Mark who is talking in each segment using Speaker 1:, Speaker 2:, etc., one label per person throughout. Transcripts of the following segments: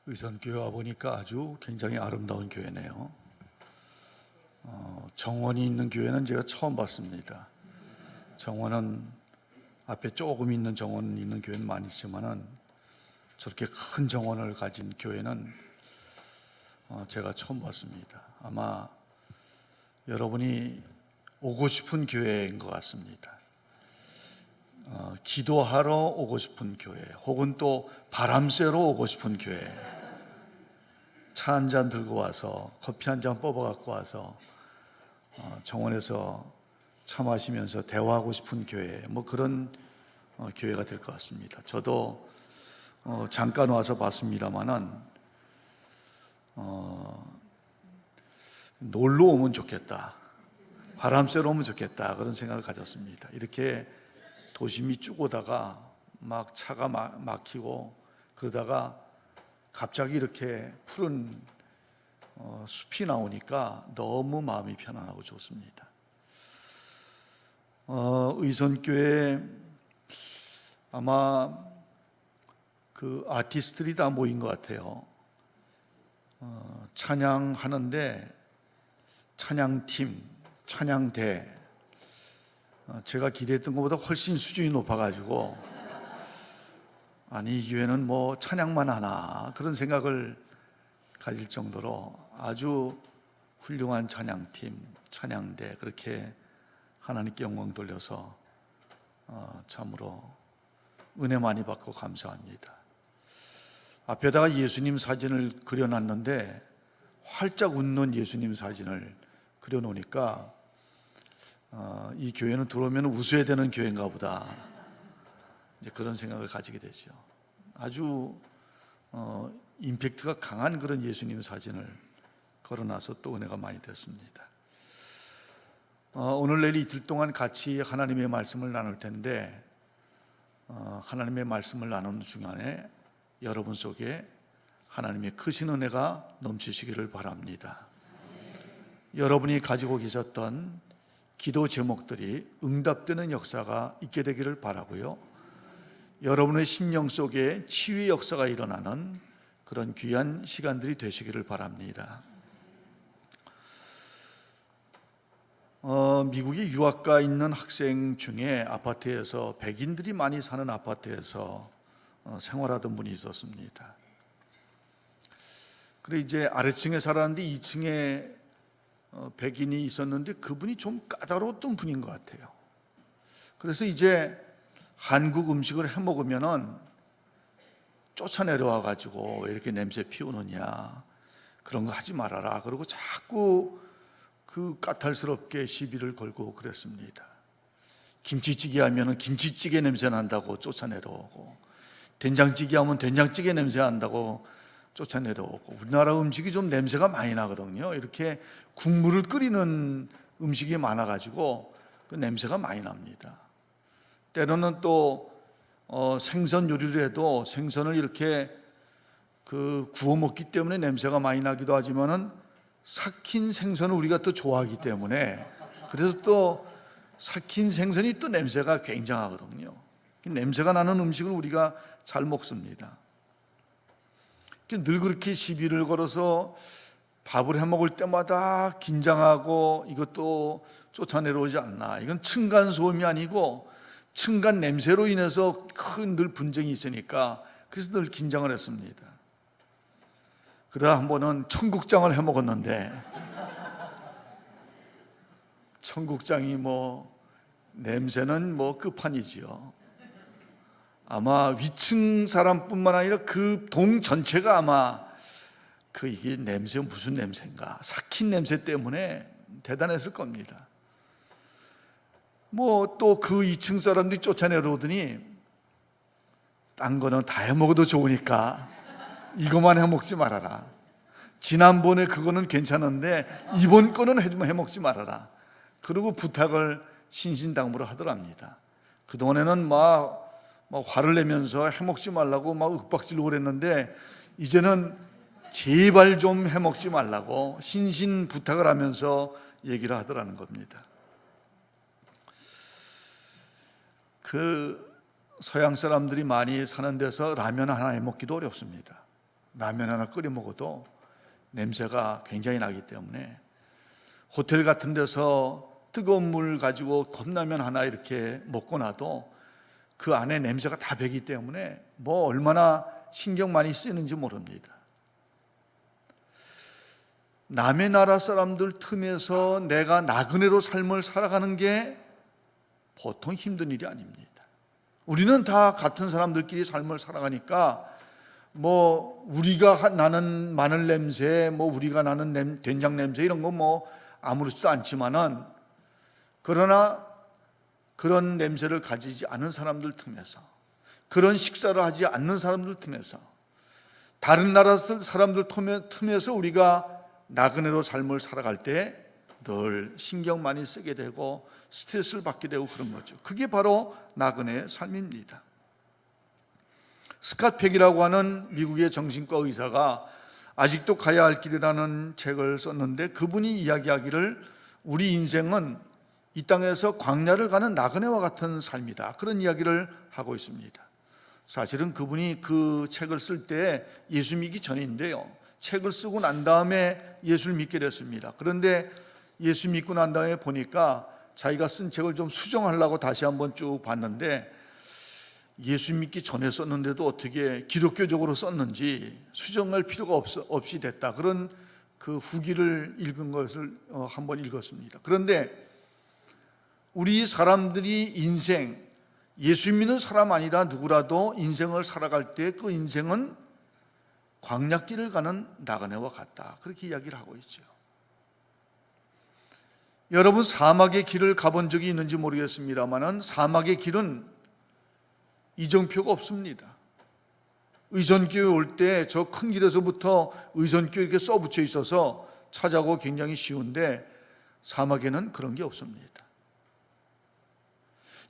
Speaker 1: 의선교회 와보니까 아주 굉장히 아름다운 교회네요. 정원이 있는 교회는 제가 처음 봤습니다. 정원은 앞에 조금 있는 정원 있는 교회는 많이 있지만은 저렇게 큰 정원을 가진 교회는 제가 처음 봤습니다. 아마 여러분이 오고 싶은 교회인 것 같습니다. 기도하러 오고 싶은 교회, 혹은 또 바람 쐬러 오고 싶은 교회. 차 한 잔 들고 와서 커피 한 잔 뽑아 갖고 와서 정원에서 차 마시면서 대화하고 싶은 교회, 뭐 그런 교회가 될 것 같습니다. 저도 잠깐 와서 봤습니다만은 놀러 오면 좋겠다, 바람 쐬러 오면 좋겠다, 그런 생각을 가졌습니다. 이렇게 도심이 쭉 오다가 막 차가 막히고 그러다가 갑자기 이렇게 푸른 숲이 나오니까 너무 마음이 편안하고 좋습니다. 의선교회 아마 그 아티스트들이 다 모인 것 같아요. 찬양하는데 찬양팀, 찬양대, 제가 기대했던 것보다 훨씬 수준이 높아가지고 아니 이 교회는 뭐 찬양만 하나, 그런 생각을 가질 정도로 아주 훌륭한 찬양팀, 찬양대, 그렇게 하나님께 영광 돌려서 참으로 은혜 많이 받고 감사합니다. 앞에다가 예수님 사진을 그려놨는데 활짝 웃는 예수님 사진을 그려놓으니까 이 교회는 들어오면 웃어야 되는 교회인가 보다, 이제 그런 생각을 가지게 되죠. 아주 임팩트가 강한 그런 예수님 사진을 걸어놔서 또 은혜가 많이 됐습니다. 오늘 내일 이틀 동안 같이 하나님의 말씀을 나눌 텐데 하나님의 말씀을 나누는 중간에 여러분 속에 하나님의 크신 은혜가 넘치시기를 바랍니다. 여러분이 가지고 계셨던 기도 제목들이 응답되는 역사가 있게 되기를 바라고요, 여러분의 심령 속에 치유의 역사가 일어나는 그런 귀한 시간들이 되시기를 바랍니다. 미국에 유학가 있는 학생 중에 아파트에서, 백인들이 많이 사는 아파트에서 생활하던 분이 있었습니다. 그래 이제 아래층에 살았는데 2층에 백인이 있었는데 그분이 좀 까다로웠던 분인 것 같아요. 그래서 이제 한국 음식을 해 먹으면은 쫓아내려와 가지고 왜 이렇게 냄새 피우느냐, 그런 거 하지 말아라, 그리고 자꾸 그 까탈스럽게 시비를 걸고 그랬습니다. 김치찌개 하면은 김치찌개 냄새 난다고 쫓아내려오고, 된장찌개 하면 된장찌개 냄새 난다고 쫓아내려오고, 우리나라 음식이 좀 냄새가 많이 나거든요. 이렇게 국물을 끓이는 음식이 많아가지고 그 냄새가 많이 납니다. 때로는 또 생선 요리를 해도 생선을 이렇게 구워 먹기 때문에 냄새가 많이 나기도 하지만은 삭힌 생선을 우리가 또 좋아하기 때문에, 그래서 또 삭힌 생선이 또 냄새가 굉장하거든요. 냄새가 나는 음식을 우리가 잘 먹습니다. 늘 그렇게 시비를 걸어서 밥을 해 먹을 때마다 긴장하고 이것도 쫓아내려오지 않나, 이건 층간소음이 아니고 층간 냄새로 인해서 큰 늘 분쟁이 있으니까 그래서 늘 긴장을 했습니다. 그러다 한 번은 청국장을 해 먹었는데, 청국장이 뭐 냄새는 뭐 끝판이지요. 아마 위층 사람뿐만 아니라 그 동 전체가 아마 이게 냄새, 무슨 냄새인가, 삭힌 냄새 때문에 대단했을 겁니다. 뭐 또 그 2층 사람들이 쫓아내려오더니 딴 거는 다 해 먹어도 좋으니까 이것만 해 먹지 말아라, 지난번에 그거는 괜찮은데 이번 거는 해 먹지 말아라, 그리고 부탁을 신신당부를 하더랍니다. 그동안에는 막 화를 내면서 해 먹지 말라고 막 윽박지르고 그랬는데 이제는 제발 좀 해 먹지 말라고 신신 부탁을 하면서 얘기를 하더라는 겁니다. 서양 사람들이 많이 사는 데서 라면 하나 해 먹기도 어렵습니다. 라면 하나 끓여 먹어도 냄새가 굉장히 나기 때문에 호텔 같은 데서 뜨거운 물 가지고 컵라면 하나 이렇게 먹고 나도 그 안에 냄새가 다 배기 때문에 뭐 얼마나 신경 많이 쓰이는지 모릅니다. 남의 나라 사람들 틈에서 내가 나그네로 삶을 살아가는 게 보통 힘든 일이 아닙니다. 우리는 다 같은 사람들끼리 삶을 살아가니까 뭐 우리가 나는 마늘 냄새, 뭐 우리가 나는 된장 냄새 이런 거 뭐 아무렇지도 않지만은, 그러나 그런 냄새를 가지지 않은 사람들 틈에서, 그런 식사를 하지 않는 사람들 틈에서, 다른 나라 사람들 틈에서 우리가 나그네로 삶을 살아갈 때 늘 신경 많이 쓰게 되고 스트레스를 받게 되고 그런 거죠. 그게 바로 나그네의 삶입니다. 스캇 팩이라고 하는 미국의 정신과 의사가 아직도 가야 할 길이라는 책을 썼는데, 그분이 이야기하기를 우리 인생은 이 땅에서 광야를 가는 나그네와 같은 삶이다, 그런 이야기를 하고 있습니다. 사실은 그분이 그 책을 쓸 때 예수 믿기 전인데요, 책을 쓰고 난 다음에 예수를 믿게 됐습니다. 그런데 예수 믿고 난 다음에 보니까 자기가 쓴 책을 좀 수정하려고 다시 한번 쭉 봤는데, 예수 믿기 전에 썼는데도 어떻게 기독교적으로 썼는지 수정할 필요가 없이 됐다, 그런 그 후기를 읽은 것을 한번 읽었습니다. 그런데 우리 사람들이 인생, 예수 믿는 사람 아니라 누구라도 인생을 살아갈 때 그 인생은 광야길을 가는 나그네와 같다, 그렇게 이야기를 하고 있죠. 여러분, 사막의 길을 가본 적이 있는지 모르겠습니다만 사막의 길은 이정표가 없습니다. 의선교회 올 때 저 큰 길에서부터 의선교회 이렇게 써붙여 있어서 찾아가고 굉장히 쉬운데, 사막에는 그런 게 없습니다.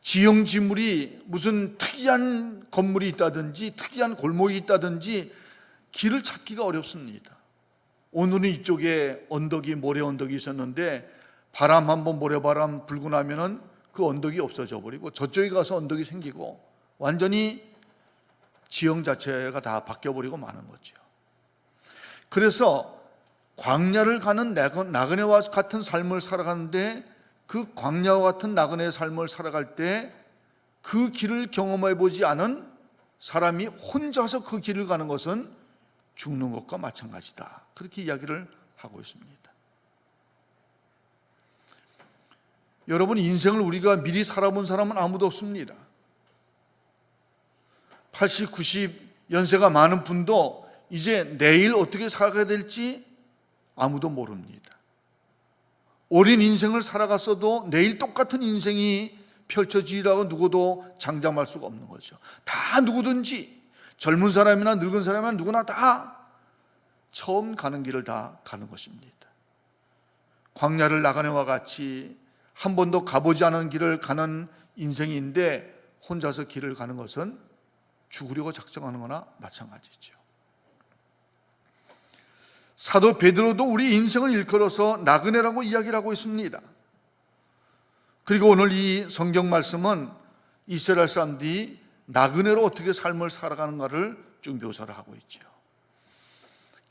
Speaker 1: 지형지물이 무슨 특이한 건물이 있다든지 특이한 골목이 있다든지 길을 찾기가 어렵습니다. 오늘은 이쪽에 언덕이, 모래 언덕이 있었는데 바람 한번 모래바람 불고 나면은 그 언덕이 없어져 버리고 저쪽에 가서 언덕이 생기고 완전히 지형 자체가 다 바뀌어 버리고 마는 거죠. 그래서 광야를 가는 나그네와 같은 삶을 살아가는데, 그 광야와 같은 나그네의 삶을 살아갈 때 그 길을 경험해 보지 않은 사람이 혼자서 그 길을 가는 것은 죽는 것과 마찬가지다, 그렇게 이야기를 하고 있습니다. 여러분, 인생을 우리가 미리 살아본 사람은 아무도 없습니다. 80, 90 연세가 많은 분도 이제 내일 어떻게 살아가야 될지 아무도 모릅니다. 오랜 인생을 살아갔어도 내일 똑같은 인생이 펼쳐지리라고 누구도 장담할 수가 없는 거죠. 다 누구든지 젊은 사람이나 늙은 사람이나 누구나 다 처음 가는 길을 다 가는 것입니다. 광야를 나그네와 같이 한 번도 가보지 않은 길을 가는 인생인데, 혼자서 길을 가는 것은 죽으려고 작정하는 거나 마찬가지죠. 사도 베드로도 우리 인생을 일컬어서 나그네라고 이야기를 하고 있습니다. 그리고 오늘 이 성경 말씀은 이스라엘 사람들이 나그네로 어떻게 삶을 살아가는가를 쭉 묘사를 하고 있죠.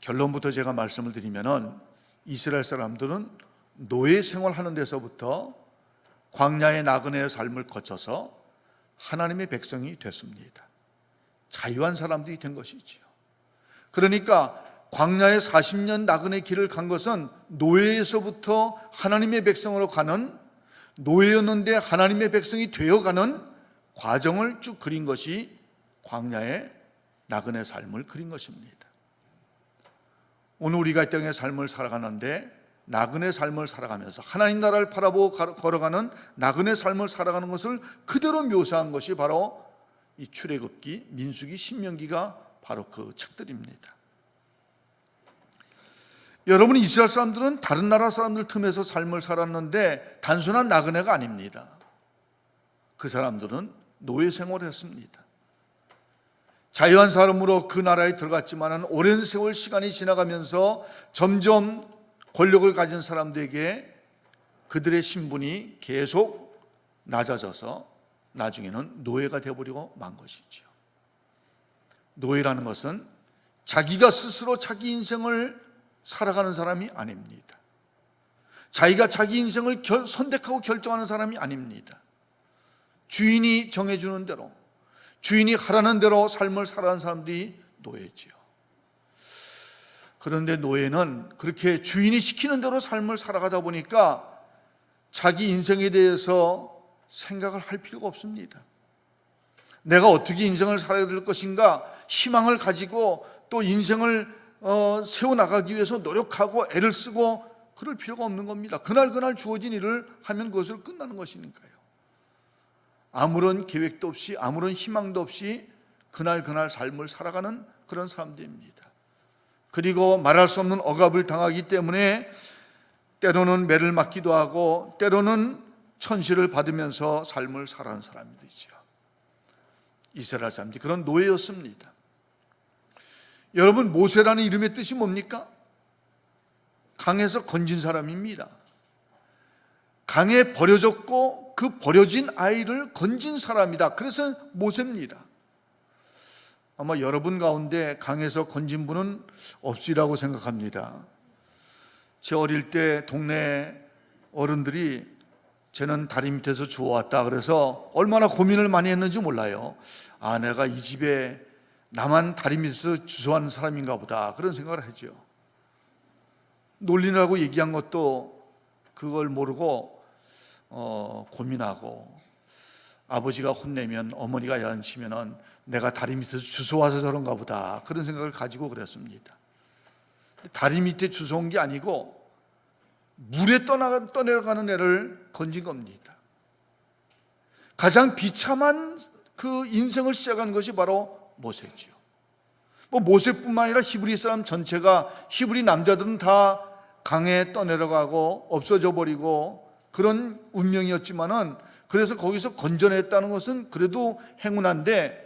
Speaker 1: 결론부터 제가 말씀을 드리면은, 이스라엘 사람들은 노예 생활하는 데서부터 광야의 나그네의 삶을 거쳐서 하나님의 백성이 됐습니다. 자유한 사람들이 된 것이지요. 그러니까 광야의 40년 나그네 길을 간 것은 노예에서부터 하나님의 백성으로 가는, 노예였는데 하나님의 백성이 되어가는 과정을 쭉 그린 것이 광야의 나그네 삶을 그린 것입니다. 오늘 우리가 이 땅의 삶을 살아가는데, 나그네 삶을 살아가면서 하나님 나라를 바라보고 걸어가는 나그네 삶을 살아가는 것을 그대로 묘사한 것이 바로 이 출애굽기, 민수기, 신명기가 바로 그 책들입니다. 여러분, 이스라엘 사람들은 다른 나라 사람들 틈에서 삶을 살았는데 단순한 나그네가 아닙니다. 그 사람들은 노예 생활을 했습니다. 자유한 사람으로 그 나라에 들어갔지만 오랜 세월 시간이 지나가면서 점점 권력을 가진 사람들에게 그들의 신분이 계속 낮아져서 나중에는 노예가 되어버리고 만 것이죠. 노예라는 것은 자기가 스스로 자기 인생을 살아가는 사람이 아닙니다. 자기가 자기 인생을 선택하고 결정하는 사람이 아닙니다. 주인이 정해주는 대로, 주인이 하라는 대로 삶을 살아가는 사람들이 노예지요. 그런데 노예는 그렇게 주인이 시키는 대로 삶을 살아가다 보니까 자기 인생에 대해서 생각을 할 필요가 없습니다. 내가 어떻게 인생을 살아야 될 것인가 희망을 가지고 또 인생을 세워나가기 위해서 노력하고 애를 쓰고 그럴 필요가 없는 겁니다. 그날 주어진 일을 하면 그것으로 끝나는 것이니까요. 아무런 계획도 없이 아무런 희망도 없이 그날 삶을 살아가는 그런 사람들입니다. 그리고 말할 수 없는 억압을 당하기 때문에 때로는 매를 맞기도 하고 때로는 천시를 받으면서 삶을 살아가는 사람들이죠. 이스라엘 사람들이 그런 노예였습니다. 여러분, 모세라는 이름의 뜻이 뭡니까? 강에서 건진 사람입니다. 강에 버려졌고 그 버려진 아이를 건진 사람이다. 그래서 모세입니다. 아마 여러분 가운데 강에서 건진 분은 없으리라고 생각합니다. 제 어릴 때 동네 어른들이 쟤는 다리 밑에서 주워왔다 그래서 얼마나 고민을 많이 했는지 몰라요. 아, 내가 이 집에 나만 다리 밑에서 주워하는 사람인가 보다, 그런 생각을 하죠. 놀리라고 얘기한 것도 그걸 모르고 고민하고, 아버지가 혼내면 어머니가 야단치면은 내가 다리 밑에서 주워와서 저런가 보다, 그런 생각을 가지고 그랬습니다. 다리 밑에 주워온 게 아니고 물에 떠내려가는 애를 건진 겁니다. 가장 비참한 그 인생을 시작한 것이 바로 모세지요. 모세뿐만 아니라 히브리 사람 전체가, 히브리 남자들은 다 강에 떠내려가고 없어져 버리고 그런 운명이었지만은, 그래서 거기서 건져냈다는 것은 그래도 행운한데,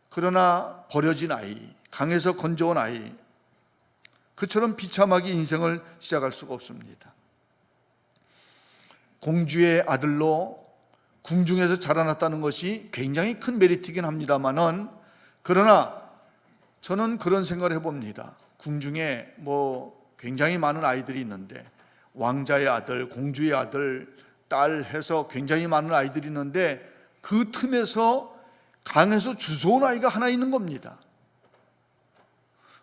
Speaker 1: 그러나 버려진 아이, 강에서 건져온 아이, 그처럼 비참하게 인생을 시작할 수가 없습니다. 공주의 아들로 궁중에서 자라났다는 것이 굉장히 큰 메리트이긴 합니다만은, 그러나 저는 그런 생각을 해봅니다. 궁중에 굉장히 많은 아이들이 있는데, 왕자의 아들, 공주의 아들, 딸 해서 굉장히 많은 아이들이 있는데, 그 틈에서 강에서 주워온 아이가 하나 있는 겁니다.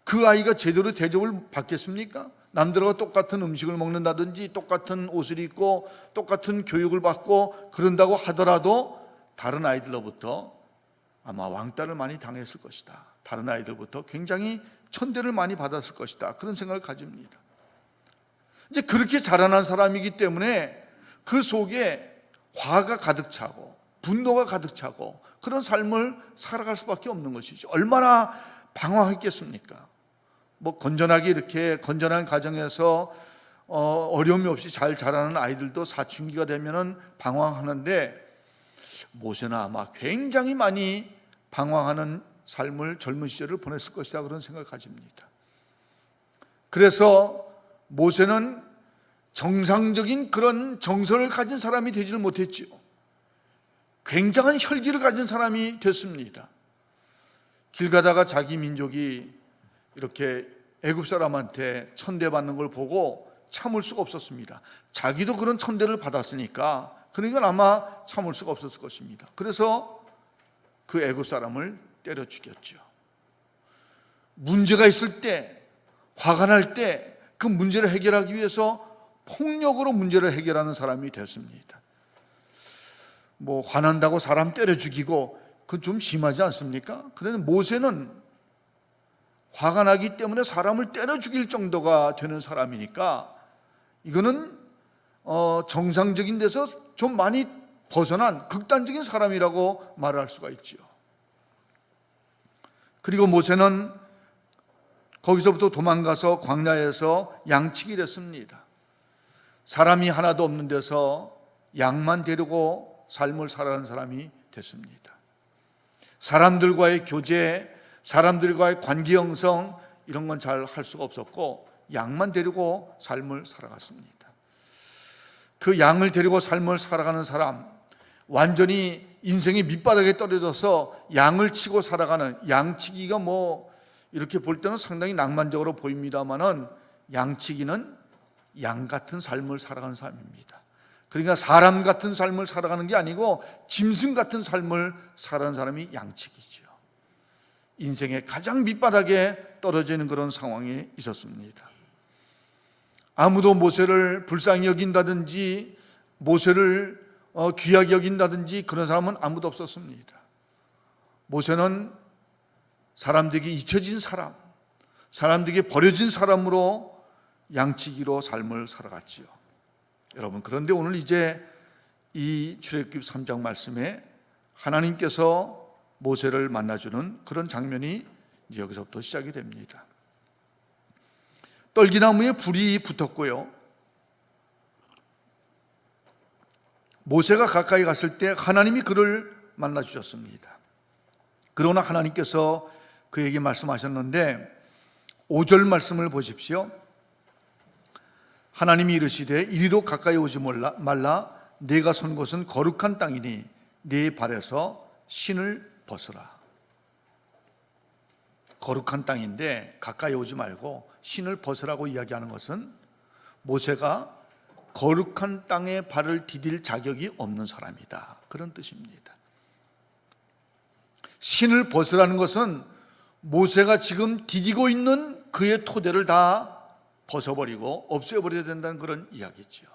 Speaker 1: 그 아이가 제대로 대접을 받겠습니까? 남들과 똑같은 음식을 먹는다든지 똑같은 옷을 입고 똑같은 교육을 받고 그런다고 하더라도 다른 아이들로부터 아마 왕따를 많이 당했을 것이다. 다른 아이들부터 굉장히 천대를 많이 받았을 것이다. 그런 생각을 가집니다. 이제 그렇게 자라난 사람이기 때문에 그 속에 화가 가득 차고 분노가 가득 차고 그런 삶을 살아갈 수밖에 없는 것이죠. 얼마나 방황했겠습니까? 건전하게 이렇게 건전한 가정에서 어려움이 없이 잘 자라는 아이들도 사춘기가 되면은 방황하는데, 모세는 아마 굉장히 많이 방황하는 삶을 젊은 시절을 보냈을 것이다, 그런 생각을 가집니다. 그래서 모세는 정상적인 그런 정서를 가진 사람이 되지를 못했지요. 굉장한 혈기를 가진 사람이 됐습니다. 길 가다가 자기 민족이 이렇게 애굽 사람한테 천대받는 걸 보고 참을 수가 없었습니다. 자기도 그런 천대를 받았으니까, 그러니까 아마 참을 수가 없었을 것입니다. 그래서 그 애굽 사람을 때려 죽였죠. 문제가 있을 때, 화가 날 때 그 문제를 해결하기 위해서 폭력으로 문제를 해결하는 사람이 됐습니다. 화난다고 사람 때려 죽이고, 그건 좀 심하지 않습니까? 그런데 모세는 화가 나기 때문에 사람을 때려 죽일 정도가 되는 사람이니까, 이거는 정상적인 데서 좀 많이 벗어난 극단적인 사람이라고 말할 수가 있죠. 그리고 모세는 거기서부터 도망가서 광야에서 양치기 됐습니다. 사람이 하나도 없는 데서 양만 데리고 삶을 살아가는 사람이 됐습니다. 사람들과의 교제, 사람들과의 관계 형성, 이런 건 잘 할 수가 없었고 양만 데리고 삶을 살아갔습니다. 그 양을 데리고 삶을 살아가는 사람, 완전히 인생의 밑바닥에 떨어져서 양을 치고 살아가는, 양치기가 이렇게 볼 때는 상당히 낭만적으로 보입니다만은 양치기는 양 같은 삶을 살아가는 삶입니다. 그러니까 사람 같은 삶을 살아가는 게 아니고 짐승 같은 삶을 살아가는 사람이 양치기죠. 인생의 가장 밑바닥에 떨어지는 그런 상황에 있었습니다. 아무도 모세를 불쌍히 여긴다든지 모세를 귀하게 여긴다든지 그런 사람은 아무도 없었습니다. 모세는 사람들에게 잊혀진 사람, 사람들에게 버려진 사람으로 양치기로 삶을 살아갔지요. 여러분, 그런데 오늘 이제 이 출애굽기 3장 말씀에 하나님께서 모세를 만나주는 그런 장면이 이제 여기서부터 시작이 됩니다. 떨기나무에 불이 붙었고요, 모세가 가까이 갔을 때 하나님이 그를 만나주셨습니다. 그러나 하나님께서 그에게 말씀하셨는데 5절 말씀을 보십시오. 하나님이 이르시되 이리로 가까이 오지 말라. 네가 선 곳은 거룩한 땅이니 네 발에서 신을 벗으라. 거룩한 땅인데 가까이 오지 말고 신을 벗으라고 이야기하는 것은 모세가 거룩한 땅에 발을 디딜 자격이 없는 사람이다, 그런 뜻입니다. 신을 벗으라는 것은 모세가 지금 디디고 있는 그의 토대를 다 벗어버리고 없애버려야 된다는 그런 이야기죠.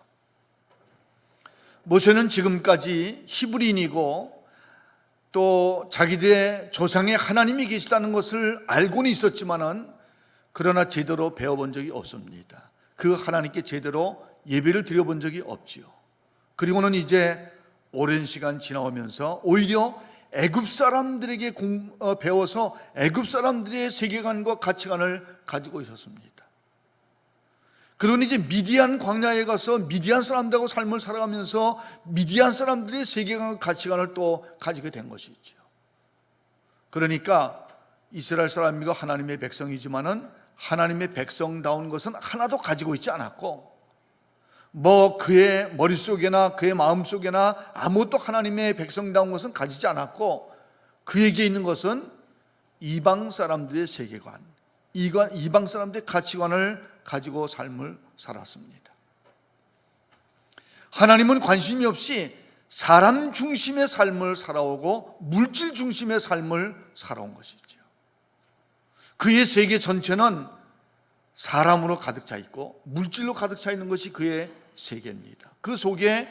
Speaker 1: 모세는 지금까지 히브리인이고 또 자기들의 조상의 하나님이 계시다는 것을 알고는 있었지만은 그러나 제대로 배워본 적이 없습니다. 그 하나님께 제대로 예배를 드려본 적이 없지요. 그리고는 이제 오랜 시간 지나오면서 오히려 애굽 사람들에게 배워서 애굽 사람들의 세계관과 가치관을 가지고 있었습니다. 그러니 이제 미디안 광야에 가서 미디안 사람들하고 삶을 살아가면서 미디안 사람들의 세계관과 가치관을 또 가지게 된 것이죠. 그러니까 이스라엘 사람이고 하나님의 백성이지만은 하나님의 백성다운 것은 하나도 가지고 있지 않았고, 뭐 그의 머릿속에나 그의 마음속에나 아무것도 하나님의 백성다운 것은 가지지 않았고, 그에게 있는 것은 이방 사람들의 세계관, 이방 사람들의 가치관을 가지고 삶을 살았습니다. 하나님은 관심이 없이 사람 중심의 삶을 살아오고 물질 중심의 삶을 살아온 것이죠. 그의 세계 전체는 사람으로 가득 차 있고 물질로 가득 차 있는 것이 그의 세계입니다. 그 속에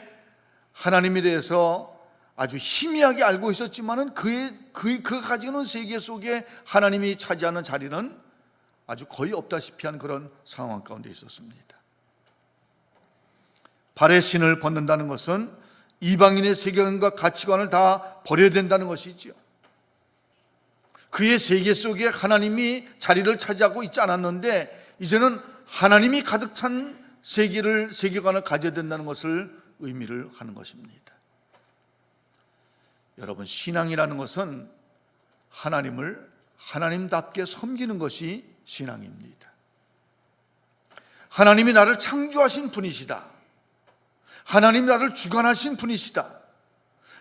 Speaker 1: 하나님에 대해서 아주 희미하게 알고 있었지만은 그가 가지고 있는 세계 속에 하나님이 차지하는 자리는 아주 거의 없다시피 한 그런 상황 가운데 있었습니다. 발의 신을 벗는다는 것은 이방인의 세계관과 가치관을 다 버려야 된다는 것이지요. 그의 세계 속에 하나님이 자리를 차지하고 있지 않았는데 이제는 하나님이 가득 찬 세계관을 가져야 된다는 것을 의미를 하는 것입니다. 여러분, 신앙이라는 것은 하나님을 하나님답게 섬기는 것이 신앙입니다. 하나님이 나를 창조하신 분이시다. 하나님이 나를 주관하신 분이시다.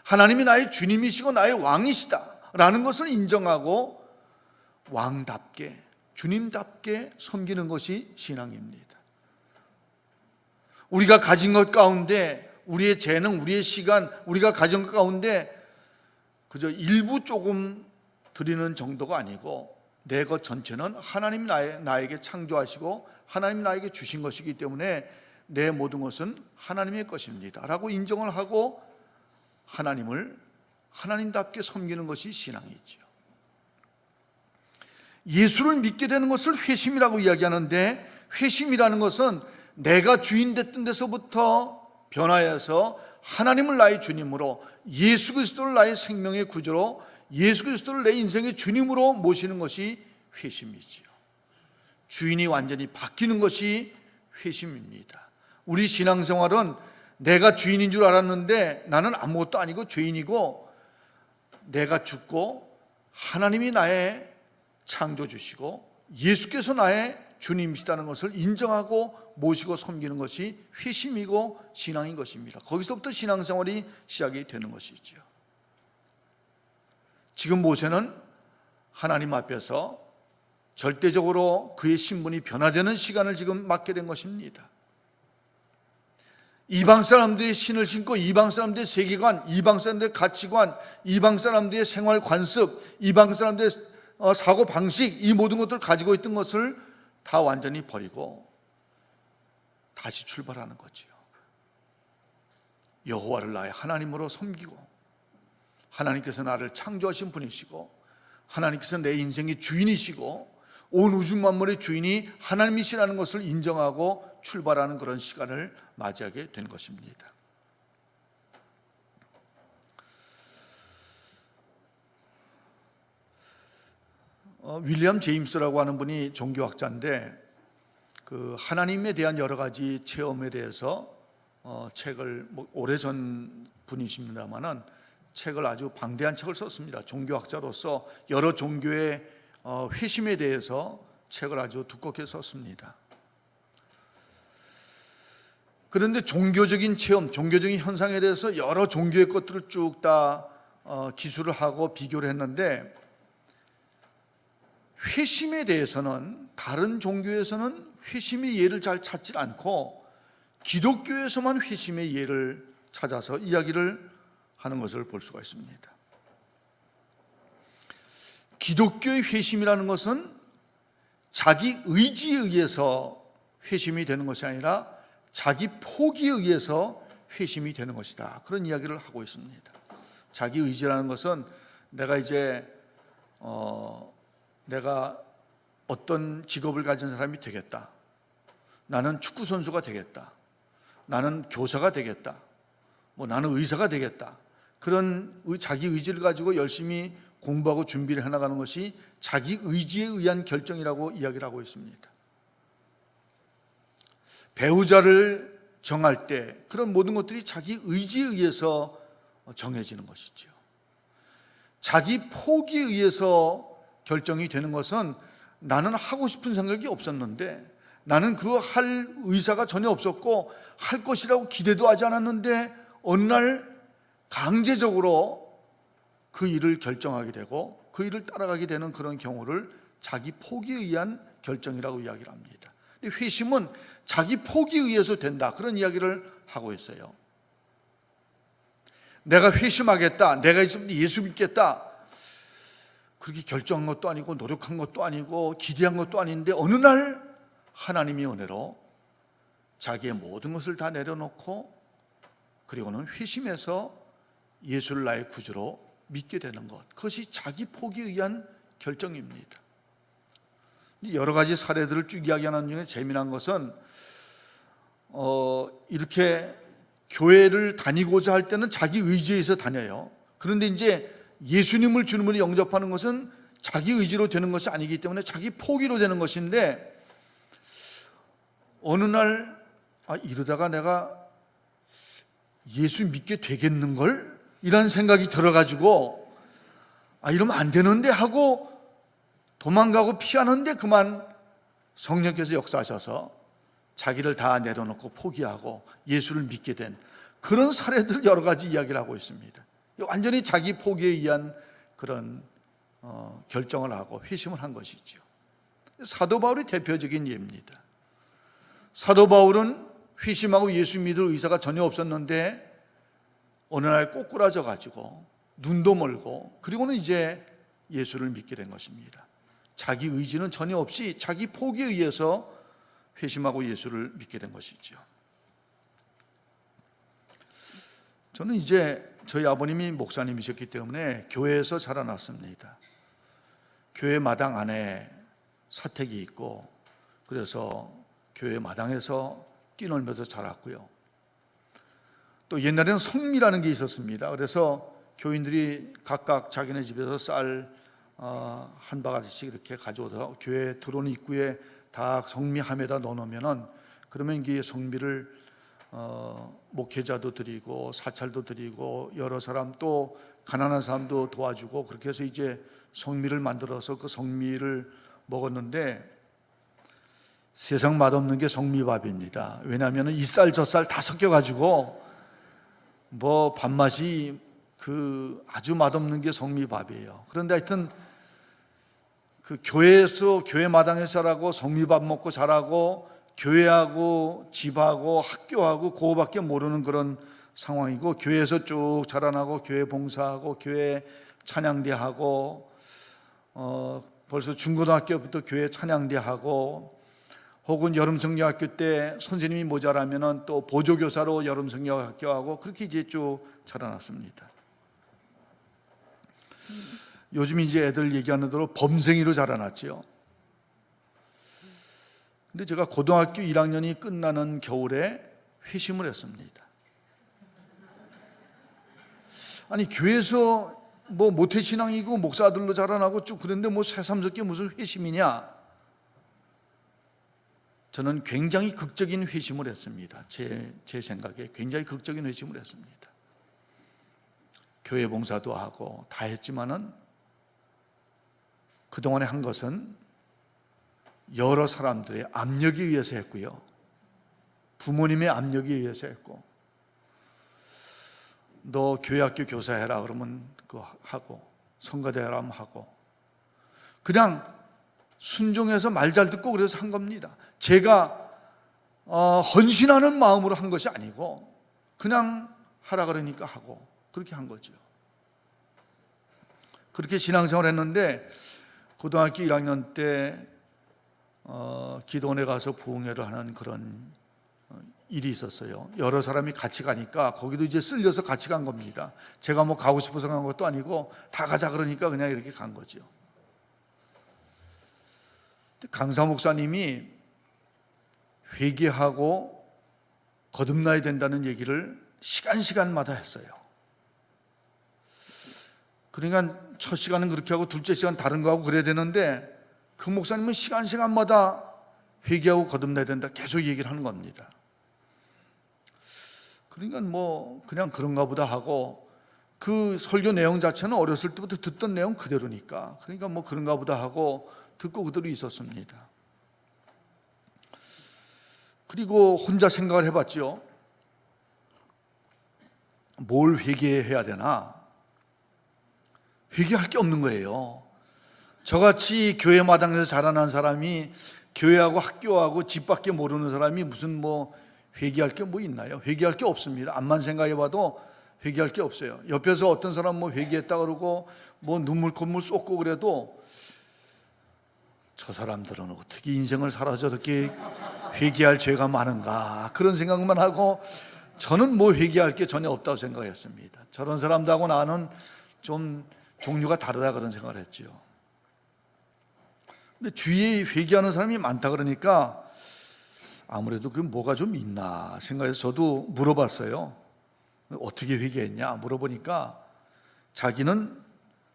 Speaker 1: 하나님이 나의 주님이시고 나의 왕이시다 라는 것을 인정하고 왕답게, 주님답게 섬기는 것이 신앙입니다. 우리가 가진 것 가운데 우리의 재능, 우리의 시간, 우리가 가진 것 가운데 그저 일부 조금 드리는 정도가 아니고 내 것 전체는 하나님 나에게 창조하시고 하나님 나에게 주신 것이기 때문에 내 모든 것은 하나님의 것입니다 라고 인정을 하고 하나님을 하나님답게 섬기는 것이 신앙이죠. 예수를 믿게 되는 것을 회심이라고 이야기하는데, 회심이라는 것은 내가 주인 됐던 데서부터 변화해서 하나님을 나의 주님으로, 예수 그리스도를 나의 생명의 구주로, 예수 그리스도를 내 인생의 주님으로 모시는 것이 회심이지요. 주인이 완전히 바뀌는 것이 회심입니다. 우리 신앙생활은 내가 주인인 줄 알았는데 나는 아무것도 아니고 죄인이고, 내가 죽고 하나님이 나의 창조주시고 예수께서 나의 주님이시다는 것을 인정하고 모시고 섬기는 것이 회심이고 신앙인 것입니다. 거기서부터 신앙생활이 시작이 되는 것이죠. 지금 모세는 하나님 앞에서 절대적으로 그의 신분이 변화되는 시간을 지금 맞게 된 것입니다. 이방 사람들의 신을 신고 이방 사람들의 세계관, 이방 사람들의 가치관, 이방 사람들의 생활 관습, 이방 사람들의 사고 방식, 이 모든 것들을 가지고 있던 것을 다 완전히 버리고 다시 출발하는 거지요. 여호와를 나의 하나님으로 섬기고, 하나님께서 나를 창조하신 분이시고, 하나님께서 내 인생의 주인이시고, 온 우주 만물의 주인이 하나님이시라는 것을 인정하고 출발하는 그런 시간을 맞이하게 된 것입니다. 윌리엄 제임스라고 하는 분이 종교학자인데, 그 하나님에 대한 여러 가지 체험에 대해서 책을, 오래전 분이십니다만은 책을, 아주 방대한 책을 썼습니다. 종교학자로서 여러 종교의 회심에 대해서 책을 아주 두껍게 썼습니다. 그런데 종교적인 체험, 종교적인 현상에 대해서 여러 종교의 것들을 쭉 다 기술을 하고 비교를 했는데, 회심에 대해서는 다른 종교에서는 회심의 예를 잘 찾지 않고 기독교에서만 회심의 예를 찾아서 이야기를 하는 것을 볼 수가 있습니다. 기독교의 회심이라는 것은 자기 의지에 의해서 회심이 되는 것이 아니라 자기 포기에 의해서 회심이 되는 것이다, 그런 이야기를 하고 있습니다. 자기 의지라는 것은 내가 어떤 직업을 가진 사람이 되겠다, 나는 축구 선수가 되겠다, 나는 교사가 되겠다, 나는 의사가 되겠다, 그런 자기 의지를 가지고 열심히 공부하고 준비를 해나가는 것이 자기 의지에 의한 결정이라고 이야기를 하고 있습니다. 배우자를 정할 때 그런 모든 것들이 자기 의지에 의해서 정해지는 것이죠. 자기 포기에 의해서 결정이 되는 것은 나는 하고 싶은 생각이 없었는데, 나는 그거 할 의사가 전혀 없었고 할 것이라고 기대도 하지 않았는데 어느 날 강제적으로 그 일을 결정하게 되고 그 일을 따라가게 되는 그런 경우를 자기 포기에 의한 결정이라고 이야기를 합니다. 회심은 자기 포기에 의해서 된다, 그런 이야기를 하고 있어요. 내가 회심하겠다, 내가 예수 믿겠다, 그렇게 결정한 것도 아니고 노력한 것도 아니고 기대한 것도 아닌데 어느 날 하나님의 은혜로 자기의 모든 것을 다 내려놓고 그리고는 회심해서 예수를 나의 구주로 믿게 되는 것, 그것이 자기 포기에 의한 결정입니다. 여러 가지 사례들을 쭉 이야기하는 중에 재미난 것은 이렇게 교회를 다니고자 할 때는 자기 의지에서 다녀요. 그런데 이제 예수님을 주님으로 영접하는 것은 자기 의지로 되는 것이 아니기 때문에 자기 포기로 되는 것인데, 어느 날 이러다가 내가 예수 믿게 되겠는걸? 이런 생각이 들어가지고 이러면 안 되는데 하고 도망가고 피하는데 그만 성령께서 역사하셔서 자기를 다 내려놓고 포기하고 예수를 믿게 된 그런 사례들 여러 가지 이야기를 하고 있습니다. 완전히 자기 포기에 의한 그런 결정을 하고 회심을 한 것이죠. 사도 바울이 대표적인 예입니다. 사도 바울은 회심하고 예수 믿을 의사가 전혀 없었는데 어느 날 꼬꾸라져 가지고 눈도 멀고 그리고는 이제 예수를 믿게 된 것입니다. 자기 의지는 전혀 없이 자기 포기에 의해서 회심하고 예수를 믿게 된 것이죠. 저는 이제 저희 아버님이 목사님이셨기 때문에 교회에서 자라났습니다. 교회 마당 안에 사택이 있고 그래서 교회 마당에서 뛰놀면서 자랐고요. 또 옛날에는 성미라는 게 있었습니다. 그래서 교인들이 각각 자기네 집에서 쌀 한 바가지씩 이렇게 가져오서 교회 들어오는 입구에 다 성미함에다 넣어놓으면은 그러면 이게 성미를 목회자도 드리고 사찰도 드리고 여러 사람 또 가난한 사람도 도와주고 그렇게 해서 이제 성미를 만들어서 그 성미를 먹었는데 세상 맛없는 게 성미밥입니다. 왜냐하면 이 쌀 저 쌀 다 섞여가지고 뭐 밥맛이 아주 맛없는 게 성미밥이에요. 그런데 하여튼 그 교회에서 교회 마당에서 자라고 성미밥 먹고 자라고 교회하고 집하고 학교하고 그거밖에 모르는 그런 상황이고, 교회에서 쭉 자라나고 교회 봉사하고 교회 찬양대 하고 벌써 중고등학교부터 교회 찬양대 하고, 혹은 여름성경학교 때 선생님이 모자라면 또 보조교사로 여름성경학교 하고, 그렇게 이제 쭉 자라났습니다. 요즘 이제 애들 얘기하는 대로 범생이로 자라났죠. 근데 제가 고등학교 1학년이 끝나는 겨울에 회심을 했습니다. 아니, 교회에서 뭐 모태신앙이고 목사들로 자라나고 쭉 그랬는데 뭐 새삼스럽게 무슨 회심이냐? 저는 굉장히 극적인 회심을 했습니다. 제 생각에 굉장히 극적인 회심을 했습니다. 교회 봉사도 하고 다 했지만은 그동안에 한 것은 여러 사람들의 압력에 의해서 했고요, 부모님의 압력에 의해서 했고, 너 교회학교 교사해라 그러면 그거 하고, 성가대 하라면 하고, 그냥 순종해서 말 잘 듣고 그래서 한 겁니다. 제가 헌신하는 마음으로 한 것이 아니고 그냥 하라 그러니까 하고, 그렇게 한 거죠. 그렇게 신앙생활을 했는데 고등학교 1학년 때 기도원에 가서 부흥회를 하는 그런 일이 있었어요. 여러 사람이 같이 가니까 거기도 이제 쓸려서 같이 간 겁니다. 제가 뭐 가고 싶어서 간 것도 아니고 다 가자 그러니까 그냥 이렇게 간 거죠. 강사 목사님이 회개하고 거듭나야 된다는 얘기를 시간마다 했어요. 그러니까 첫 시간은 그렇게 하고 둘째 시간 다른 거 하고 그래야 되는데, 그 목사님은 시간마다 회개하고 거듭나야 된다 계속 얘기를 하는 겁니다. 그러니까 뭐 그냥 그런가 보다 하고, 그 설교 내용 자체는 어렸을 때부터 듣던 내용 그대로니까 그러니까 뭐 그런가 보다 하고 듣고 그대로 있었습니다. 그리고 혼자 생각을 해봤죠. 뭘 회개해야 되나? 회개할 게 없는 거예요. 저같이 교회 마당에서 자라난 사람이, 교회하고 학교하고 집밖에 모르는 사람이 무슨 뭐 회개할 게 뭐 있나요? 회개할 게 없습니다. 암만 생각해봐도 회개할 게 없어요. 옆에서 어떤 사람 뭐 회개했다 그러고 뭐 눈물 콧물 쏟고 그래도 저 사람들은 어떻게 인생을 살아 저렇게 회개할 죄가 많은가, 그런 생각만 하고 저는 뭐 회개할 게 전혀 없다고 생각했습니다. 저런 사람들하고 나는 좀 종류가 다르다 그런 생각을 했죠. 근데 주위에 회개하는 사람이 많다 그러니까 아무래도 그 뭐가 좀 있나 생각해서 저도 물어봤어요. 어떻게 회개했냐 물어보니까 자기는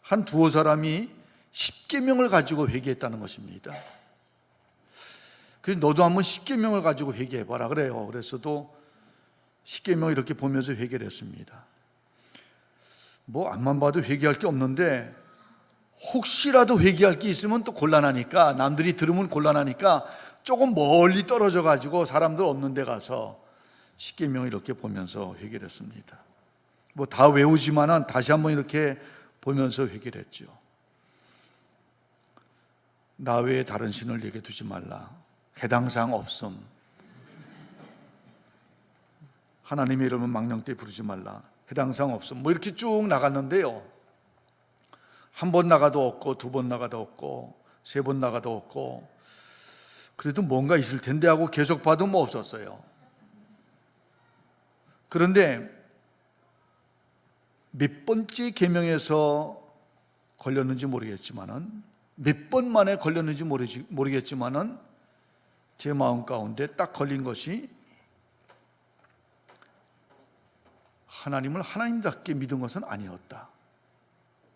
Speaker 1: 한 두어 사람이 10계명을 가지고 회개했다는 것입니다. 그래서 너도 한번 10계명을 가지고 회개해봐라 그래요. 그래서도 10계명 이렇게 보면서 회개를 했습니다. 뭐 앞만 봐도 회개할 게 없는데 혹시라도 회개할 게 있으면 또 곤란하니까, 남들이 들으면 곤란하니까 조금 멀리 떨어져 가지고 사람들 없는 데 가서 10계명 이렇게 보면서 회개를 했습니다. 뭐 다 외우지만은 다시 한번 이렇게 보면서 회개를 했죠. 나 외에 다른 신을 내게 두지 말라, 해당사항 없음, 하나님의 이름은 망령되이 부르지 말라, 해당사항 없음, 뭐 이렇게 쭉 나갔는데요, 한 번 나가도 없고 두 번 나가도 없고 세 번 나가도 없고, 그래도 뭔가 있을 텐데 하고 계속 봐도 뭐 없었어요. 그런데 몇 번째 계명에서 걸렸는지 모르겠지만은, 몇 번 만에 걸렸는지 모르겠지만은 제 마음 가운데 딱 걸린 것이, 하나님을 하나님답게 믿은 것은 아니었다,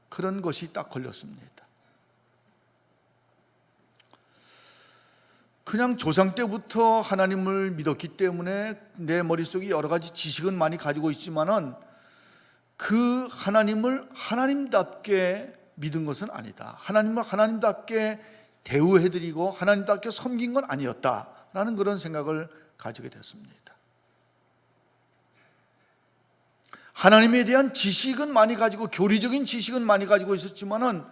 Speaker 1: 그런 것이 딱 걸렸습니다. 그냥 조상 때부터 하나님을 믿었기 때문에 내 머릿속에 여러 가지 지식은 많이 가지고 있지만은 그 하나님을 하나님답게 믿은 것은 아니다, 하나님을 하나님답게 대우해드리고 하나님답게 섬긴 건 아니었다라는 그런 생각을 가지게 됐습니다. 하나님에 대한 지식은 많이 가지고, 교리적인 지식은 많이 가지고 있었지만은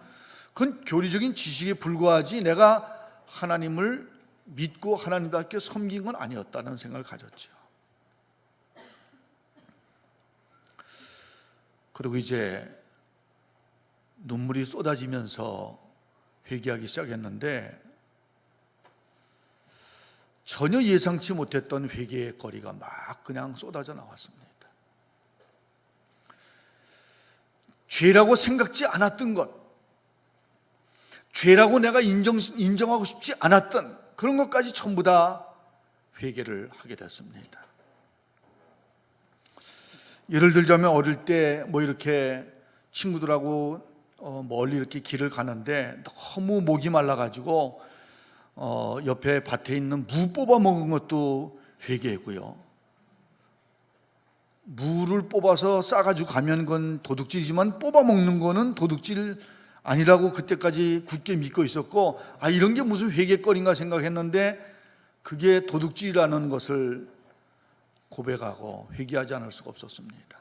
Speaker 1: 그건 교리적인 지식에 불과하지 내가 하나님을 믿고 하나님답게 섬긴 건 아니었다는 생각을 가졌죠. 그리고 이제 눈물이 쏟아지면서 회개하기 시작했는데 전혀 예상치 못했던 회개의 거리가 막 그냥 쏟아져 나왔습니다. 죄라고 생각지 않았던 것, 죄라고 내가 인정하고 싶지 않았던 그런 것까지 전부 다 회개를 하게 됐습니다. 예를 들자면 어릴 때 뭐 이렇게 친구들하고 멀리 이렇게 길을 가는데 너무 목이 말라가지고 옆에 밭에 있는 무 뽑아 먹은 것도 회개했고요. 무를 뽑아서 싸가지고 가면 건 도둑질이지만 뽑아 먹는 거는 도둑질 아니라고 그때까지 굳게 믿고 있었고, 이런 게 무슨 회개거리인가 생각했는데 그게 도둑질이라는 것을 고백하고 회개하지 않을 수가 없었습니다.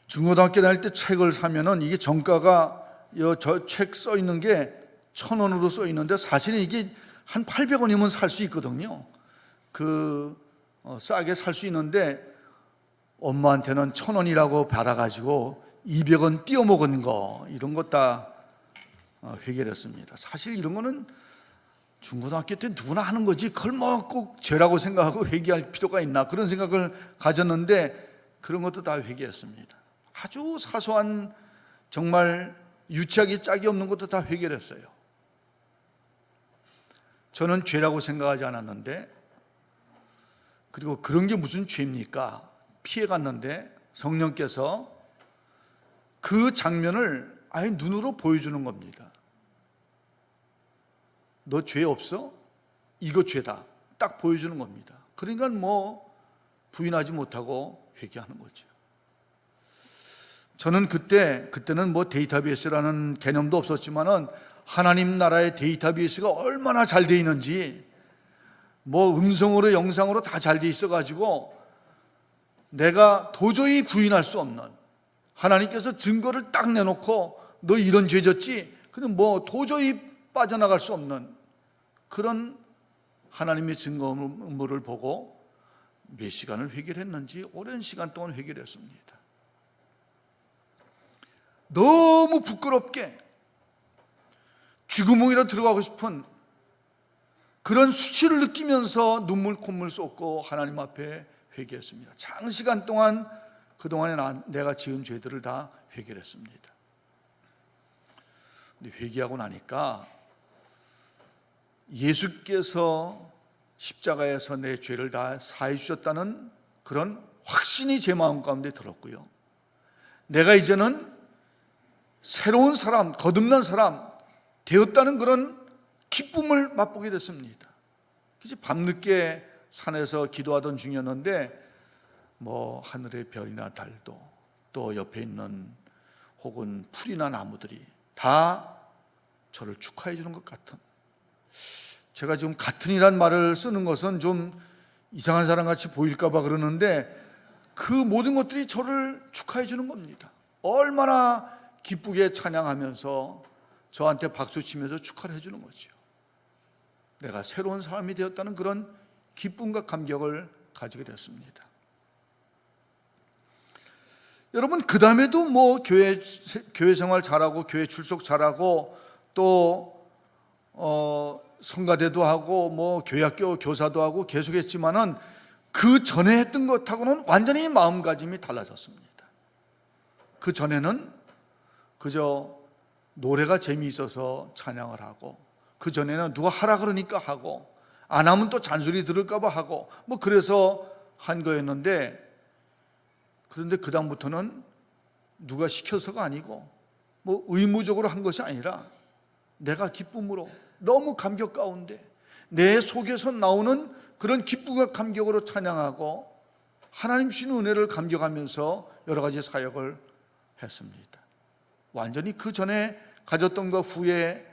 Speaker 1: 중고등학교 다닐 때 책을 사면은 이게 정가가 저 책 써 있는 게 1,000원으로 써 있는데 사실은 이게 한 800원이면 살 수 있거든요. 싸게 살 수 있는데 엄마한테는 1,000원이라고 받아가지고 200원 띄워 먹은 거 이런 것 다 회개를 했습니다. 사실 이런 거는 중고등학교 때 누구나 하는 거지 그걸 뭐 꼭 죄라고 생각하고 회개할 필요가 있나 그런 생각을 가졌는데 그런 것도 다 회개했습니다. 아주 사소한 정말 유치하기 짝이 없는 것도 다 회개를 했어요. 저는 죄라고 생각하지 않았는데 그리고 그런 게 무슨 죄입니까? 피해갔는데 성령께서 그 장면을 아예 눈으로 보여주는 겁니다. 너 죄 없어? 이거 죄다. 딱 보여주는 겁니다. 그러니까 뭐 부인하지 못하고 회개하는 거죠. 저는 그때는 뭐 데이터베이스라는 개념도 없었지만은 하나님 나라의 데이터베이스가 얼마나 잘 돼 있는지 뭐 음성으로 영상으로 다 잘 돼 있어 가지고 내가 도저히 부인할 수 없는 하나님께서 증거를 딱 내놓고 너 이런 죄 졌지? 그럼 뭐 도저히 빠져나갈 수 없는 그런 하나님의 증거물을 보고 몇 시간을 회개를 했는지 오랜 시간 동안 회개를 했습니다. 너무 부끄럽게 쥐구멍이라 들어가고 싶은 그런 수치를 느끼면서 눈물 콧물 쏟고 하나님 앞에 회개했습니다. 장시간 동안 그동안에 내가 지은 죄들을 다 회개를 했습니다. 근데 회개하고 나니까 예수께서 십자가에서 내 죄를 다 사해 주셨다는 그런 확신이 제 마음 가운데 들었고요. 내가 이제는 새로운 사람, 거듭난 사람 되었다는 그런 기쁨을 맛보게 됐습니다. 밤늦게 산에서 기도하던 중이었는데 뭐 하늘의 별이나 달도 또 옆에 있는 혹은 풀이나 나무들이 다 저를 축하해 주는 것 같은, 제가 지금 같은이란 말을 쓰는 것은 좀 이상한 사람 같이 보일까 봐 그러는데 그 모든 것들이 저를 축하해 주는 겁니다. 얼마나 기쁘게 찬양하면서 저한테 박수치면서 축하를 해주는 거죠. 내가 새로운 사람이 되었다는 그런 기쁨과 감격을 가지게 됐습니다. 여러분, 그 다음에도 뭐 교회 생활 잘하고 교회 출석 잘하고 또 성가대도 하고 뭐 교회학교 교사도 하고 계속했지만은 그 전에 했던 것하고는 완전히 마음가짐이 달라졌습니다. 그 전에는 그저 노래가 재미있어서 찬양을 하고, 그 전에는 누가 하라 그러니까 하고, 안 하면 또 잔소리 들을까 봐 하고, 뭐 그래서 한 거였는데, 그런데 그 다음부터는 누가 시켜서가 아니고 뭐 의무적으로 한 것이 아니라 내가 기쁨으로 너무 감격 가운데 내 속에서 나오는 그런 기쁨과 감격으로 찬양하고 하나님 주신 은혜를 감격하면서 여러 가지 사역을 했습니다. 완전히 그 전에 가졌던 것 후에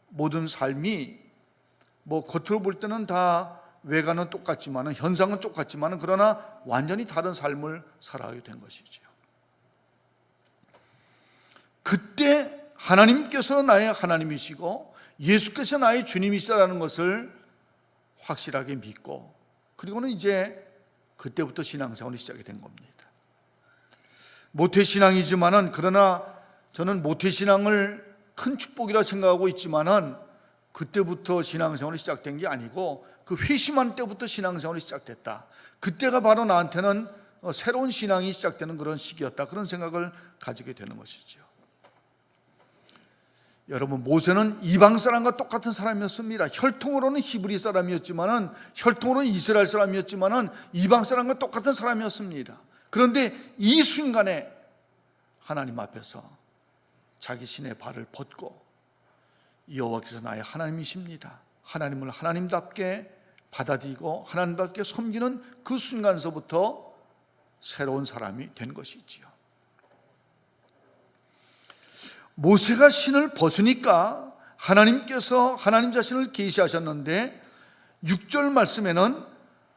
Speaker 1: 모든 삶이 뭐 겉으로 볼 때는 다 외관은 똑같지만은, 현상은 똑같지만은, 그러나 완전히 다른 삶을 살아가게 된 것이죠. 그때 하나님께서 나의 하나님이시고 예수께서 나의 주님이시라는 것을 확실하게 믿고, 그리고는 이제 그때부터 신앙생활이 시작이 된 겁니다. 모태신앙이지만은, 그러나 저는 모태신앙을 큰 축복이라 생각하고 있지만은 그때부터 신앙생활이 시작된 게 아니고 그 회심한 때부터 신앙생활이 시작됐다. 그때가 바로 나한테는 새로운 신앙이 시작되는 그런 시기였다, 그런 생각을 가지게 되는 것이죠. 여러분, 모세는 이방 사람과 똑같은 사람이었습니다. 혈통으로는 히브리 사람이었지만은, 혈통으로는 이스라엘 사람이었지만은 이방 사람과 똑같은 사람이었습니다. 그런데 이 순간에 하나님 앞에서 자기 신의 발을 벗고 여호와께서 나의 하나님이십니다, 하나님을 하나님답게 받아들이고 하나님답게 섬기는 그 순간서부터 새로운 사람이 된 것이지요. 모세가 신을 벗으니까 하나님께서 하나님 자신을 계시하셨는데 6절 말씀에는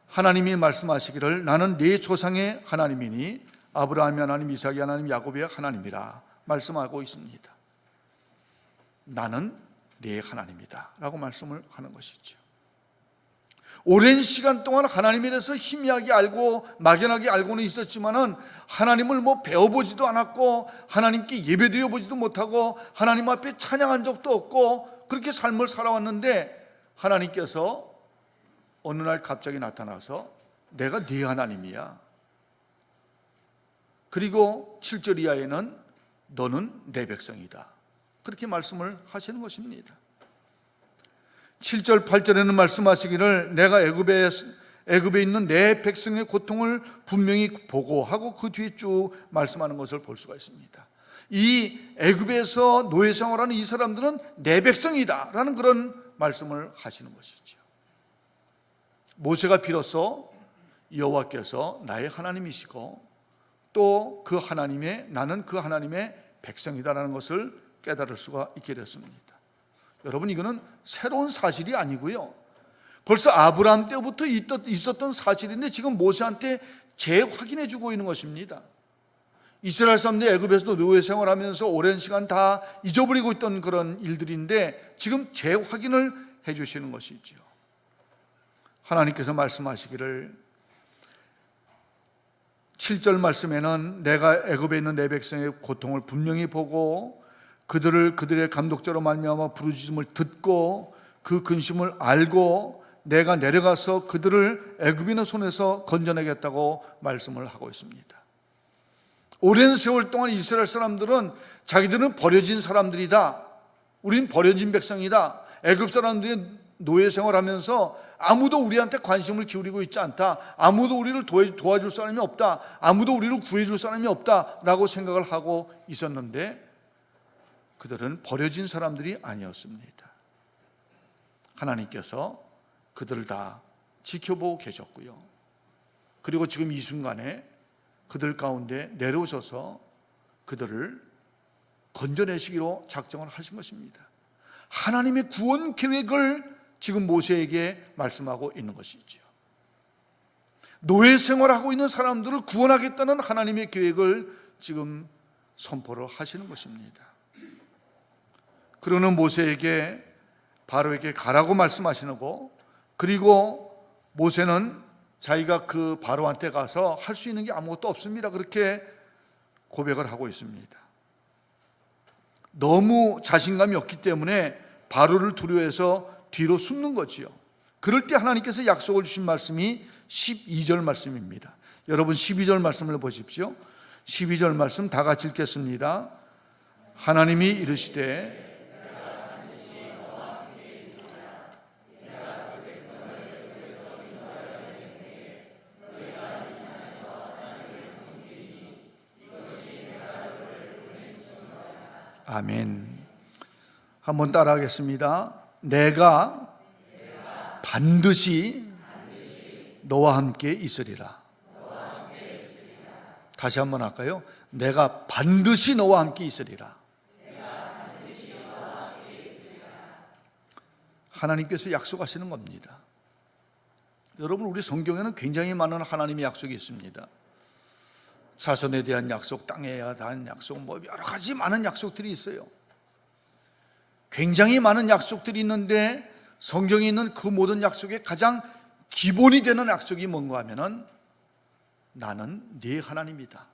Speaker 1: 하나님이 말씀하시기를 나는 네 조상의 하나님이니 아브라함의 하나님, 이삭의 하나님, 야곱의 하나님이라 말씀하고 있습니다. 나는 네 하나님이다 라고 말씀을 하는 것이죠. 오랜 시간 동안 하나님에 대해서 희미하게 알고 막연하게 알고는 있었지만은 하나님을 배워보지도 않았고 하나님께 예배드려 보지도 못하고 하나님 앞에 찬양한 적도 없고 그렇게 삶을 살아왔는데, 하나님께서 어느 날 갑자기 나타나서 내가 네 하나님이야, 그리고 7절 이하에는 너는 내 백성이다, 그렇게 말씀을 하시는 것입니다. 7절 8절에는 말씀하시기를 내가 애굽에 있는 내 백성의 고통을 분명히 보고 하고 그 뒤에 쭉 말씀하는 것을 볼 수가 있습니다. 이 애굽에서 노예 생활하는 이 사람들은 내 백성이다 라는 그런 말씀을 하시는 것이죠. 모세가 비로소 여호와께서 나의 하나님이시고 또 그 하나님의, 나는 그 하나님의 백성이다라는 것을 깨달을 수가 있게 됐습니다. 여러분, 이거는 새로운 사실이 아니고요, 벌써 아브라함 때부터 있었던 사실인데 지금 모세한테 재확인해 주고 있는 것입니다. 이스라엘 사람들이 애굽에서도 노예 생활하면서 오랜 시간 다 잊어버리고 있던 그런 일들인데 지금 재확인을 해 주시는 것이죠. 하나님께서 말씀하시기를 7절 말씀에는 내가 애굽에 있는 내 백성의 고통을 분명히 보고 그들의 감독자로 말미암아 부르짖음을 듣고 그 근심을 알고 내가 내려가서 그들을 애굽인의 손에서 건져내겠다고 말씀을 하고 있습니다. 오랜 세월 동안 이스라엘 사람들은 자기들은 버려진 사람들이다, 우린 버려진 백성이다, 애굽 사람들이 노예 생활하면서 아무도 우리한테 관심을 기울이고 있지 않다, 아무도 우리를 도와줄 사람이 없다, 아무도 우리를 구해줄 사람이 없다라고 생각을 하고 있었는데 그들은 버려진 사람들이 아니었습니다. 하나님께서 그들을 다 지켜보고 계셨고요, 그리고 지금 이 순간에 그들 가운데 내려오셔서 그들을 건져내시기로 작정을 하신 것입니다. 하나님의 구원 계획을 지금 모세에게 말씀하고 있는 것이죠. 노예 생활하고 있는 사람들을 구원하겠다는 하나님의 계획을 지금 선포를 하시는 것입니다. 그러는 모세에게 바로에게 가라고 말씀하시고, 그리고 모세는 자기가 그 바로한테 가서 할 수 있는 게 아무것도 없습니다, 그렇게 고백을 하고 있습니다. 너무 자신감이 없기 때문에 바로를 두려워해서 뒤로 숨는 거지요. 그럴 때 하나님께서 약속을 주신 말씀이 12절 말씀입니다. 여러분 12절 말씀을 보십시오. 12절 말씀 다 같이 읽겠습니다. 하나님이 이르시되 아멘. 한번 따라하겠습니다. 내가 반드시 너와 함께 있으리라. 다시 한번 할까요? 내가 반드시 너와 함께 있으리라. 하나님께서 약속하시는 겁니다. 여러분, 우리 성경에는 굉장히 많은 하나님의 약속이 있습니다. 자손에 대한 약속, 땅에 대한 약속, 뭐 여러 가지 많은 약속들이 있어요. 굉장히 많은 약속들이 있는데 성경에 있는 그 모든 약속의 가장 기본이 되는 약속이 뭔가 하면은 나는 네 하나님이다.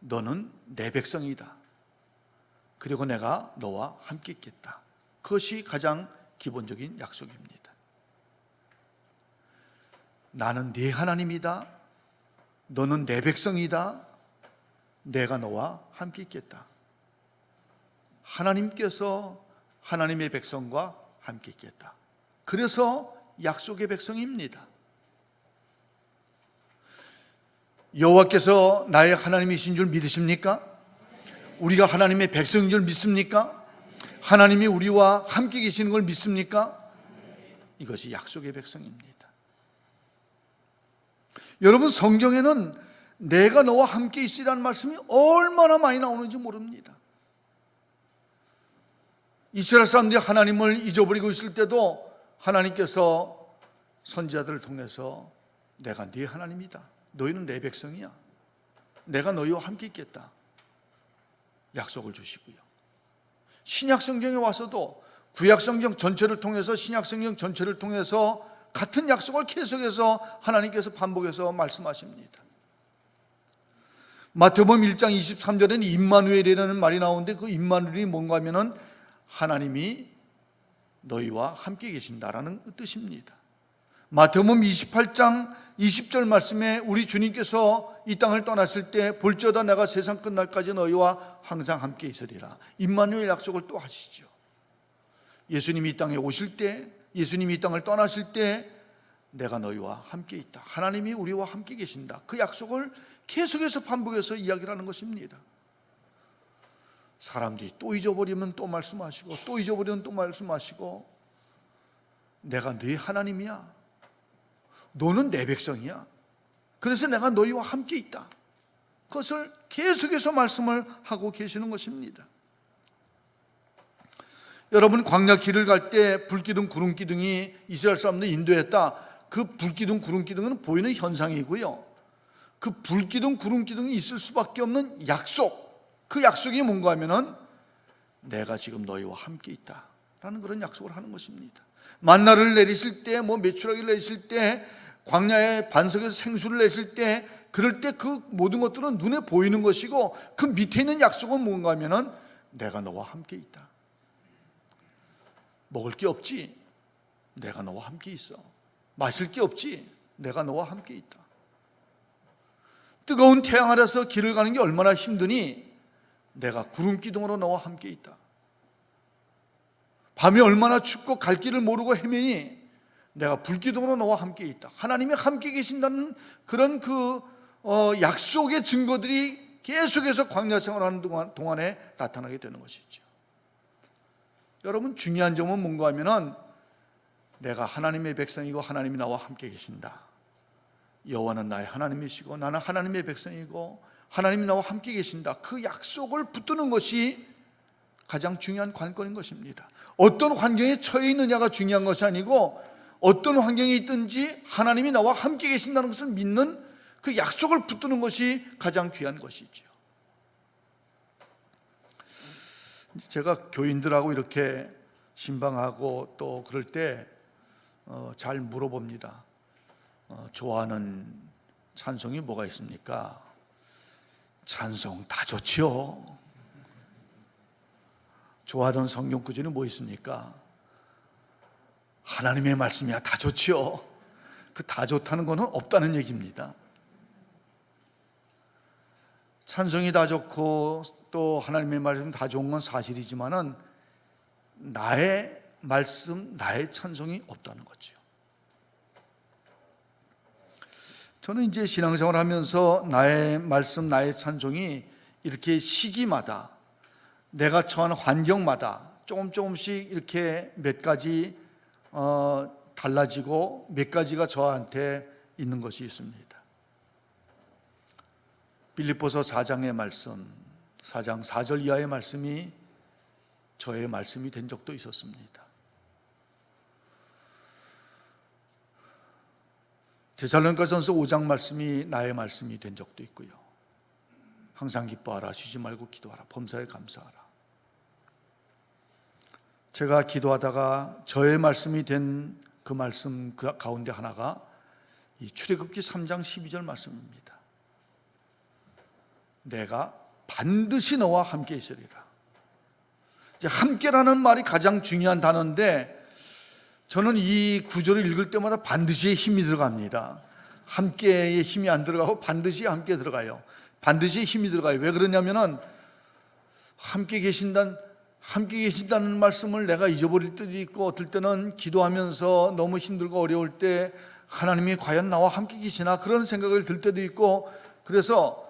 Speaker 1: 너는 내 백성이다. 그리고 내가 너와 함께 있겠다. 그것이 가장 기본적인 약속입니다. 나는 네 하나님이다. 너는 내 백성이다. 내가 너와 함께 있겠다. 하나님께서 하나님의 백성과 함께 있겠다. 그래서 약속의 백성입니다. 여호와께서 나의 하나님이신 줄 믿으십니까? 우리가 하나님의 백성인 줄 믿습니까? 하나님이 우리와 함께 계시는 걸 믿습니까? 이것이 약속의 백성입니다. 여러분, 성경에는 내가 너와 함께 있으리라는 말씀이 얼마나 많이 나오는지 모릅니다. 이스라엘 사람들이 하나님을 잊어버리고 있을 때도 하나님께서 선지자들을 통해서 내가 네 하나님이다. 너희는 내 백성이야. 내가 너희와 함께 있겠다. 약속을 주시고요. 신약 성경에 와서도 구약 성경 전체를 통해서 신약 성경 전체를 통해서 같은 약속을 계속해서 하나님께서 반복해서 말씀하십니다. 마태복음 1장 23절에는 임마누엘이라는 말이 나오는데 그 임마누엘이 뭔가 하면은 하나님이 너희와 함께 계신다라는 뜻입니다. 마태복음 28장 20절 말씀에 우리 주님께서 이 땅을 떠났을 때 볼지어다 내가 세상 끝날까지 너희와 항상 함께 있으리라. 임마누엘 약속을 또 하시죠. 예수님이 이 땅에 오실 때, 예수님이 이 땅을 떠나실 때 내가 너희와 함께 있다. 하나님이 우리와 함께 계신다. 그 약속을 계속해서 반복해서 이야기를 하는 것입니다. 사람들이 또 잊어버리면 또 말씀하시고 또 잊어버리면 또 말씀하시고 내가 네 하나님이야. 너는 내 백성이야. 그래서 내가 너희와 함께 있다. 그것을 계속해서 말씀을 하고 계시는 것입니다. 여러분, 광야 길을 갈 때 불기둥 구름기둥이 이스라엘 사람들 인도했다. 그 불기둥 구름기둥은 보이는 현상이고요. 그 불기둥 구름기둥이 있을 수밖에 없는 약속, 그 약속이 뭔가 하면은 내가 지금 너희와 함께 있다 라는 그런 약속을 하는 것입니다. 만나를 내리실 때, 메추라기를 내리실 때, 광야의 반석에서 생수를 내실 때, 그럴 때 그 모든 것들은 눈에 보이는 것이고 그 밑에 있는 약속은 뭔가 하면은 내가 너와 함께 있다. 먹을 게 없지? 내가 너와 함께 있어. 마실 게 없지? 내가 너와 함께 있다. 뜨거운 태양 아래서 길을 가는 게 얼마나 힘드니? 내가 구름 기둥으로 너와 함께 있다. 밤이 얼마나 춥고 갈 길을 모르고 헤매니? 내가 불기둥으로 너와 함께 있다. 하나님이 함께 계신다는 그런 약속의 증거들이 계속해서 광야 생활하는 동안에 나타나게 되는 것이죠. 여러분, 중요한 점은 뭔가 하면은 내가 하나님의 백성이고 하나님이 나와 함께 계신다. 여호와는 나의 하나님이시고 나는 하나님의 백성이고 하나님이 나와 함께 계신다. 그 약속을 붙드는 것이 가장 중요한 관건인 것입니다. 어떤 환경에 처해 있느냐가 중요한 것이 아니고 어떤 환경에 있든지 하나님이 나와 함께 계신다는 것을 믿는 그 약속을 붙드는 것이 가장 귀한 것이죠. 제가 교인들하고 이렇게 신방하고 또 그럴 때 잘 물어봅니다. 좋아하는 찬송이 뭐가 있습니까? 찬송 다 좋지요. 좋아하는 성경 구절이 뭐 있습니까? 하나님의 말씀이야. 다 좋지요. 그 다 좋다는 것은 없다는 얘기입니다. 찬송이 다 좋고 또 하나님의 말씀 다 좋은 건 사실이지만은 나의 말씀, 나의 찬송이 없다는 거죠. 저는 이제 신앙생활 하면서 나의 말씀, 나의 찬송이 이렇게 시기마다 내가 처한 환경마다 조금씩 이렇게 몇 가지 달라지고 몇 가지가 저한테 있는 것이 있습니다. 빌립보서 4장의 말씀, 4장 4절 이하의 말씀이 저의 말씀이 된 적도 있었습니다. 데살로니가전서 5장 말씀이 나의 말씀이 된 적도 있고요. 항상 기뻐하라, 쉬지 말고 기도하라, 범사에 감사하라. 제가 기도하다가 저의 말씀이 된 그 말씀 그 가운데 하나가 이 출애굽기 3장 12절 말씀입니다. 내가 반드시 너와 함께 있으리라. 이제 함께라는 말이 가장 중요한 단어인데 저는 이 구절을 읽을 때마다 반드시의 힘이 들어갑니다. 함께의 힘이 안 들어가고 반드시 함께 들어가요. 반드시 힘이 들어가요. 왜 그러냐면은 함께 계신다는 말씀을 내가 잊어버릴 때도 있고, 어떨 때는 기도하면서 너무 힘들고 어려울 때 하나님이 과연 나와 함께 계시나 그런 생각을 들 때도 있고, 그래서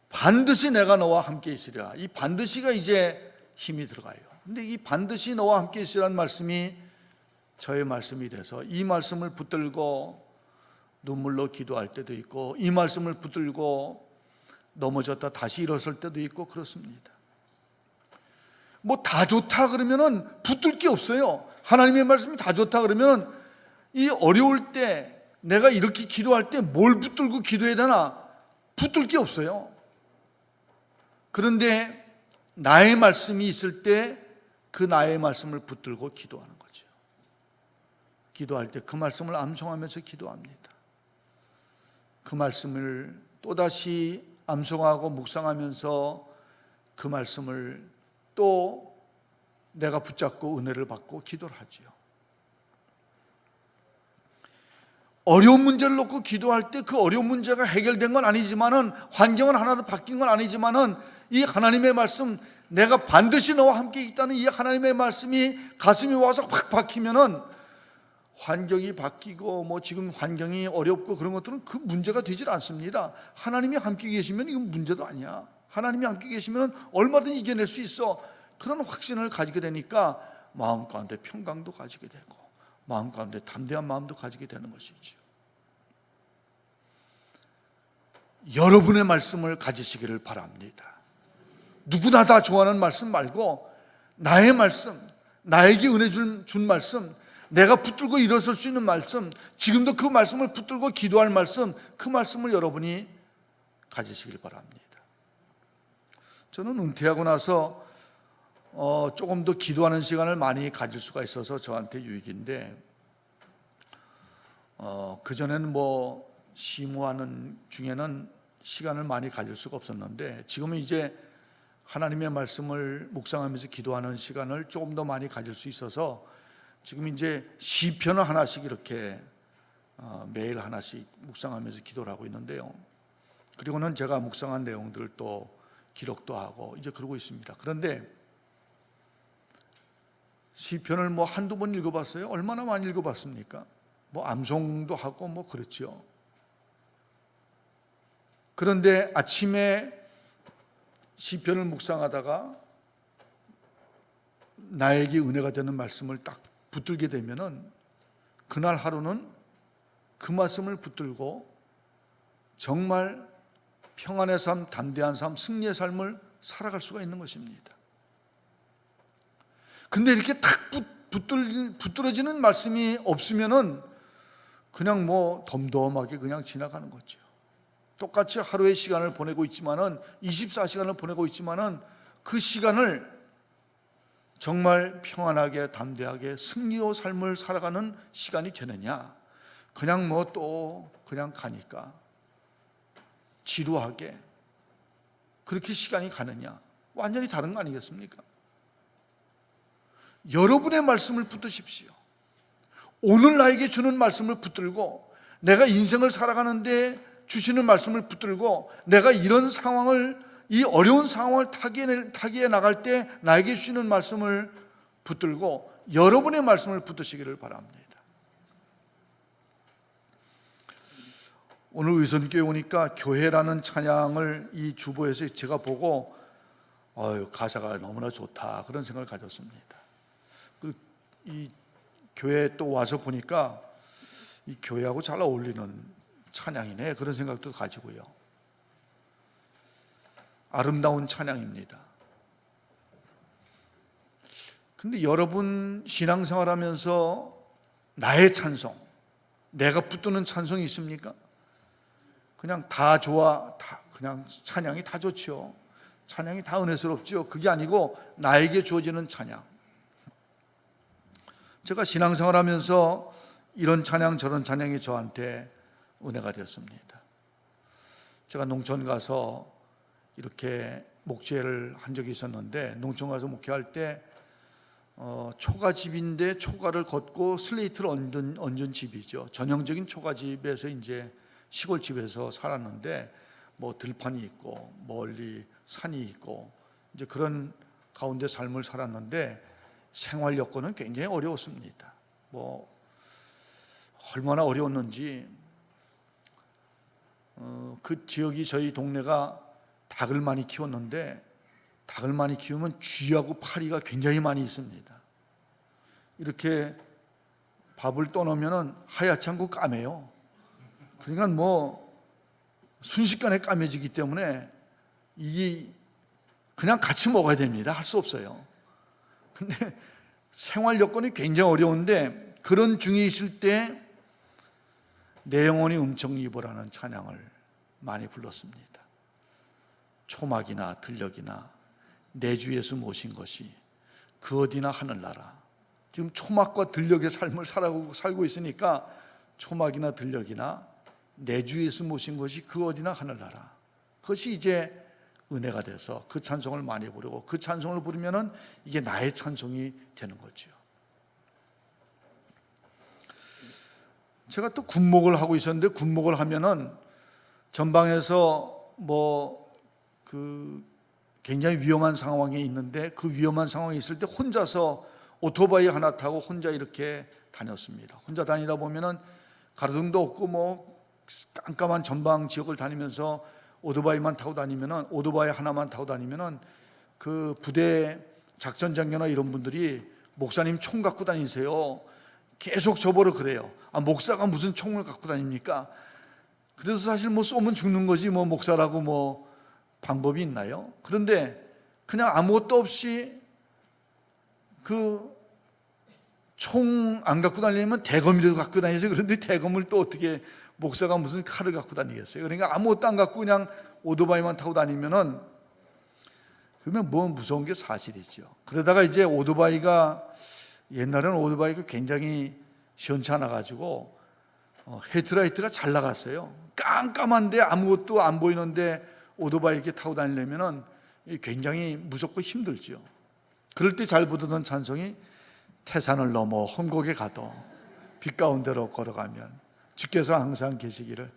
Speaker 1: 반드시 내가 너와 함께 있으리라. 이 반드시가 이제 힘이 들어가요. 근데 이 반드시 너와 함께 있으라는 말씀이 저의 말씀이 돼서 이 말씀을 붙들고 눈물로 기도할 때도 있고, 이 말씀을 붙들고 넘어졌다 다시 일어설 때도 있고 그렇습니다. 뭐 다 좋다 그러면은 붙들 게 없어요. 하나님의 말씀이 다 좋다 그러면은 이 어려울 때 내가 이렇게 기도할 때 뭘 붙들고 기도해야 되나? 붙들 게 없어요. 그런데 나의 말씀이 있을 때 그 나의 말씀을 붙들고 기도하는 거죠. 기도할 때 그 말씀을 암송하면서 기도합니다. 그 말씀을 또다시 암송하고 묵상하면서 그 말씀을 또 내가 붙잡고 은혜를 받고 기도를 하지요. 어려운 문제를 놓고 기도할 때 그 어려운 문제가 해결된 건 아니지만은, 환경은 하나도 바뀐 건 아니지만은, 이 하나님의 말씀, 내가 반드시 너와 함께 있다는 이 하나님의 말씀이 가슴에 와서 확 박히면은 환경이 바뀌고 뭐 지금 환경이 어렵고 그런 것들은 그 문제가 되질 않습니다. 하나님이 함께 계시면 이건 문제도 아니야. 하나님이 함께 계시면 얼마든지 이겨낼 수 있어. 그런 확신을 가지게 되니까 마음 가운데 평강도 가지게 되고 마음 가운데 담대한 마음도 가지게 되는 것이죠. 여러분의 말씀을 가지시기를 바랍니다. 누구나 다 좋아하는 말씀 말고 나의 말씀, 나에게 은혜 준 말씀, 내가 붙들고 일어설 수 있는 말씀, 지금도 그 말씀을 붙들고 기도할 말씀, 그 말씀을 여러분이 가지시길 바랍니다. 저는 은퇴하고 나서 조금 더 기도하는 시간을 많이 가질 수가 있어서 저한테 유익인데, 그전에는 뭐 심호하는 중에는 시간을 많이 가질 수가 없었는데, 지금은 이제 하나님의 말씀을 묵상하면서 기도하는 시간을 조금 더 많이 가질 수 있어서 지금 이제 시편을 하나씩 이렇게 매일 하나씩 묵상하면서 기도를 하고 있는데요. 그리고는 제가 묵상한 내용들을 또 기록도 하고 이제 그러고 있습니다. 그런데 시편을 뭐 한두 번 읽어봤어요? 얼마나 많이 읽어봤습니까? 뭐 암송도 하고 뭐 그렇죠. 그런데 아침에 시편을 묵상하다가 나에게 은혜가 되는 말씀을 딱 붙들게 되면은 그날 하루는 그 말씀을 붙들고 정말 평안의 삶, 담대한 삶, 승리의 삶을 살아갈 수가 있는 것입니다. 근데 이렇게 탁 붙들어지는 말씀이 없으면은 그냥 뭐 덤덤하게 그냥 지나가는 거죠. 똑같이 하루의 시간을 보내고 있지만은 24시간을 보내고 있지만은 그 시간을 정말 평안하게 담대하게 승리의 삶을 살아가는 시간이 되느냐, 그냥 뭐 또 그냥 가니까 지루하게 그렇게 시간이 가느냐, 완전히 다른 거 아니겠습니까? 여러분의 말씀을 붙드십시오. 오늘 나에게 주는 말씀을 붙들고, 내가 인생을 살아가는데 주시는 말씀을 붙들고, 내가 이런 상황을, 이 어려운 상황을 타개해 나갈 때 나에게 주시는 말씀을 붙들고 여러분의 말씀을 붙드시기를 바랍니다. 오늘 의선교회 오니까 교회라는 찬양을 이 주보에서 제가 보고 가사가 너무나 좋다 그런 생각을 가졌습니다. 그리고 이 교회에 또 와서 보니까 이 교회하고 잘 어울리는 찬양이네 그런 생각도 가지고요. 아름다운 찬양입니다. 근데 여러분 신앙생활하면서 나의 찬송, 내가 붙드는 찬송이 있습니까? 그냥 다 좋아, 그냥 찬양이 다 좋죠. 찬양이 다 은혜스럽죠. 그게 아니고 나에게 주어지는 찬양. 제가 신앙생활하면서 이런 찬양 저런 찬양이 저한테 은혜가 되었습니다. 제가 농촌 가서 이렇게 목재를 한 적이 있었는데, 농촌 가서 목회할 때 초가집인데 초가를 걷고 슬레이트를 얹은 집이죠. 전형적인 초가집에서 이제 시골집에서 살았는데, 뭐 들판이 있고 멀리 산이 있고 이제 그런 가운데 삶을 살았는데, 생활 여건은 굉장히 어려웠습니다. 뭐 얼마나 어려웠는지, 그 지역이, 저희 동네가 닭을 많이 키웠는데, 닭을 많이 키우면 쥐하고 파리가 굉장히 많이 있습니다. 이렇게 밥을 떠놓으면 하얗지 않고 까매요. 그러니까 뭐 순식간에 까매지기 때문에 이게 그냥 같이 먹어야 됩니다. 할 수 없어요. 근데 생활 여건이 굉장히 어려운데, 그런 중에 있을 때 내 영혼이 음청 입으라는 찬양을 많이 불렀습니다. 초막이나 들녘이나 내 주 예수 모신 것이 그 어디나 하늘나라. 지금 초막과 들녘의 삶을 살고 있으니까, 초막이나 들녘이나 내 주 예수 모신 것이 그 어디나 하늘나라. 그것이 이제 은혜가 돼서 그 찬송을 많이 부르고, 그 찬송을 부르면은 이게 나의 찬송이 되는 거죠. 제가 또 군목을 하고 있었는데, 군목을 하면은 전방에서 굉장히 위험한 상황에 있는데, 그 위험한 상황에 있을 때 혼자서 오토바이 하나 타고 혼자 이렇게 다녔습니다. 혼자 다니다 보면은 가로등도 없고 뭐 깜깜한 전방 지역을 다니면서 오토바이 하나만 타고 다니면은 그 부대 작전장교나 이런 분들이 목사님 총 갖고 다니세요. 계속 저보러 그래요. 목사가 무슨 총을 갖고 다닙니까? 그래서 사실 뭐 쏘면 죽는 거지 뭐 목사라고 뭐 방법이 있나요? 그런데 그냥 아무것도 없이 그 총 안 갖고 다니면 대검이라도 갖고 다니세요. 그런데 대검을 또 어떻게, 목사가 무슨 칼을 갖고 다니겠어요? 그러니까 아무것도 안 갖고 그냥 오토바이만 타고 다니면은, 그러면 뭐 무서운 게 사실이죠. 그러다가 이제 옛날에는 오토바이가 굉장히 시원치 않아 가지고 헤드라이트가 잘 나갔어요. 깜깜한데 아무것도 안 보이는데 오토바이 이렇게 타고 다니려면은 굉장히 무섭고 힘들죠. 그럴 때 잘 부르던 찬송이 태산을 넘어 험곡에 가도 빛 가운데로 걸어가면 주께서 항상 계시기를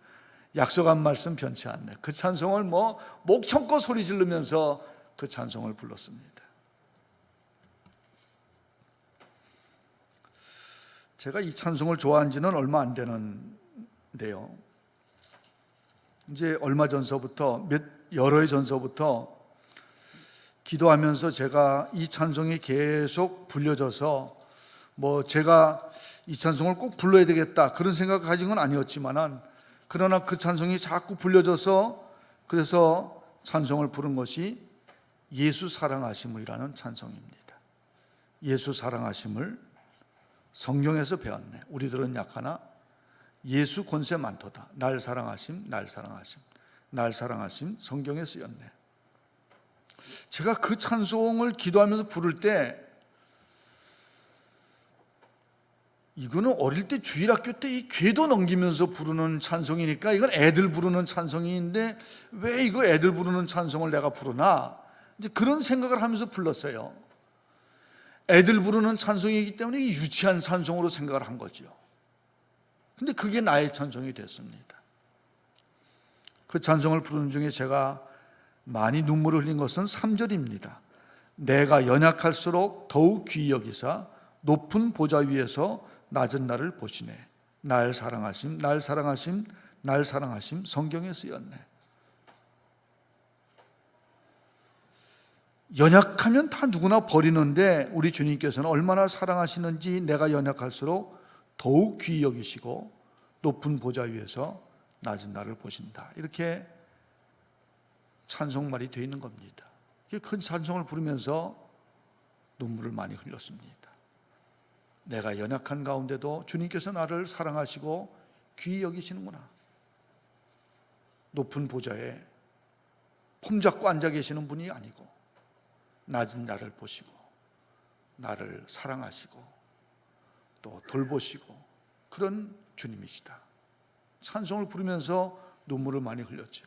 Speaker 1: 약속한 말씀 변치 않네. 그 찬송을 뭐 목청껏 소리 지르면서 그 찬송을 불렀습니다. 제가 이 찬송을 좋아한 지는 얼마 안 되는데요, 이제 얼마 전서부터, 여러 해 전서부터 기도하면서 제가 이 찬송이 계속 불려져서, 뭐 제가 이 찬송을 꼭 불러야 되겠다 그런 생각을 가진 건 아니었지만은, 그러나 그 찬송이 자꾸 불려져서, 그래서 찬송을 부른 것이 예수 사랑하심을이라는 찬송입니다. 예수 사랑하심을 성경에서 배웠네. 우리들은 약하나 예수 권세 많도다. 날 사랑하심, 날 사랑하심, 날 사랑하심, 성경에 쓰였네. 제가 그 찬송을 기도하면서 부를 때, 이거는 어릴 때 주일학교 때 이 궤도 넘기면서 부르는 찬송이니까 이건 애들 부르는 찬송인데 왜 이거 애들 부르는 찬송을 내가 부르나, 이제 그런 생각을 하면서 불렀어요. 애들 부르는 찬송이기 때문에 이 유치한 찬송으로 생각을 한 거죠. 근데 그게 나의 찬송이 됐습니다. 그 찬송을 부르는 중에 제가 많이 눈물을 흘린 것은 3절입니다. 내가 연약할수록 더욱 귀히 여기사 높은 보좌 위에서 낮은 나를 보시네. 날 사랑하심, 날 사랑하심, 날 사랑하심, 성경에 쓰였네. 연약하면 다 누구나 버리는데 우리 주님께서는 얼마나 사랑하시는지, 내가 연약할수록 더욱 귀히 여기시고 높은 보좌 위에서 낮은 나를 보신다. 이렇게 찬송말이 되어 있는 겁니다. 큰 찬송을 부르면서 눈물을 많이 흘렸습니다. 내가 연약한 가운데도 주님께서 나를 사랑하시고 귀히 여기시는구나. 높은 보좌에 폼 잡고 앉아 계시는 분이 아니고 낮은 나를 보시고 나를 사랑하시고 또 돌보시고 그런 주님이시다. 찬송을 부르면서 눈물을 많이 흘렸죠.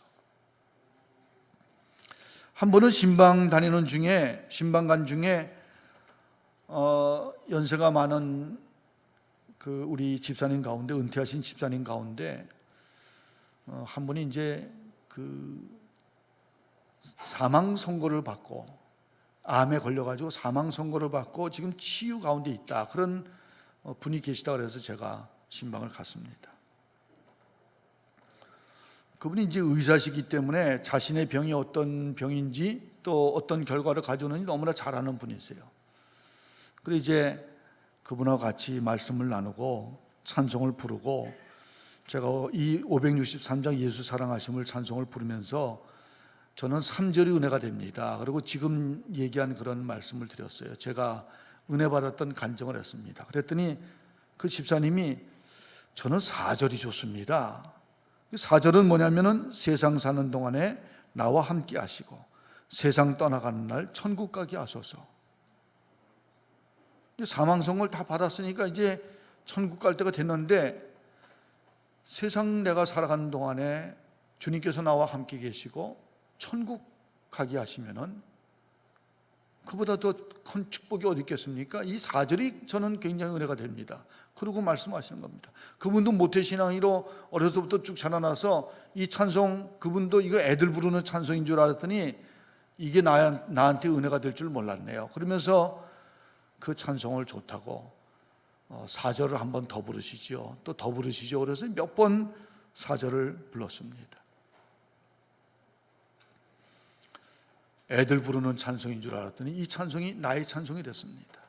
Speaker 1: 한 번은 신방간 중에 연세가 많은 그 우리 집사님 가운데, 은퇴하신 집사님 가운데 한 분이 이제 그 사망 선고를 받고 암에 걸려가지고 사망 선고를 받고 지금 치유 가운데 있다, 그런 분이 계시다 그래서 제가 신방을 갔습니다. 그분이 이제 의사시기 때문에 자신의 병이 어떤 병인지 또 어떤 결과를 가져오는지 너무나 잘 아는 분이세요. 그래서 이제 그분하고 같이 말씀을 나누고 찬송을 부르고 제가 이 563장 예수 사랑하심을 찬송을 부르면서 저는 3절이 은혜가 됩니다. 그리고 지금 얘기한 그런 말씀을 드렸어요. 제가 은혜 받았던 간증을 했습니다. 그랬더니 그 집사님이 저는 4절이 좋습니다. 4절은 뭐냐면은 세상 사는 동안에 나와 함께 하시고 세상 떠나가는 날 천국 가게 하소서. 사망 선고를 다 받았으니까 이제 천국 갈 때가 됐는데 세상 내가 살아가는 동안에 주님께서 나와 함께 계시고 천국 가게 하시면은 그보다 더 큰 축복이 어디 있겠습니까? 이 4절이 저는 굉장히 은혜가 됩니다. 그러고 말씀하시는 겁니다. 그분도 모태신앙이로 어려서부터 쭉 자라나서 이 찬송, 그분도 이거 애들 부르는 찬송인 줄 알았더니 이게 나한테 은혜가 될 줄 몰랐네요. 그러면서 그 찬송을 좋다고 4절을 한 번 더 부르시죠. 또 더 부르시죠. 그래서 몇 번 4절을 불렀습니다. 애들 부르는 찬송인 줄 알았더니 이 찬송이 나의 찬송이 됐습니다.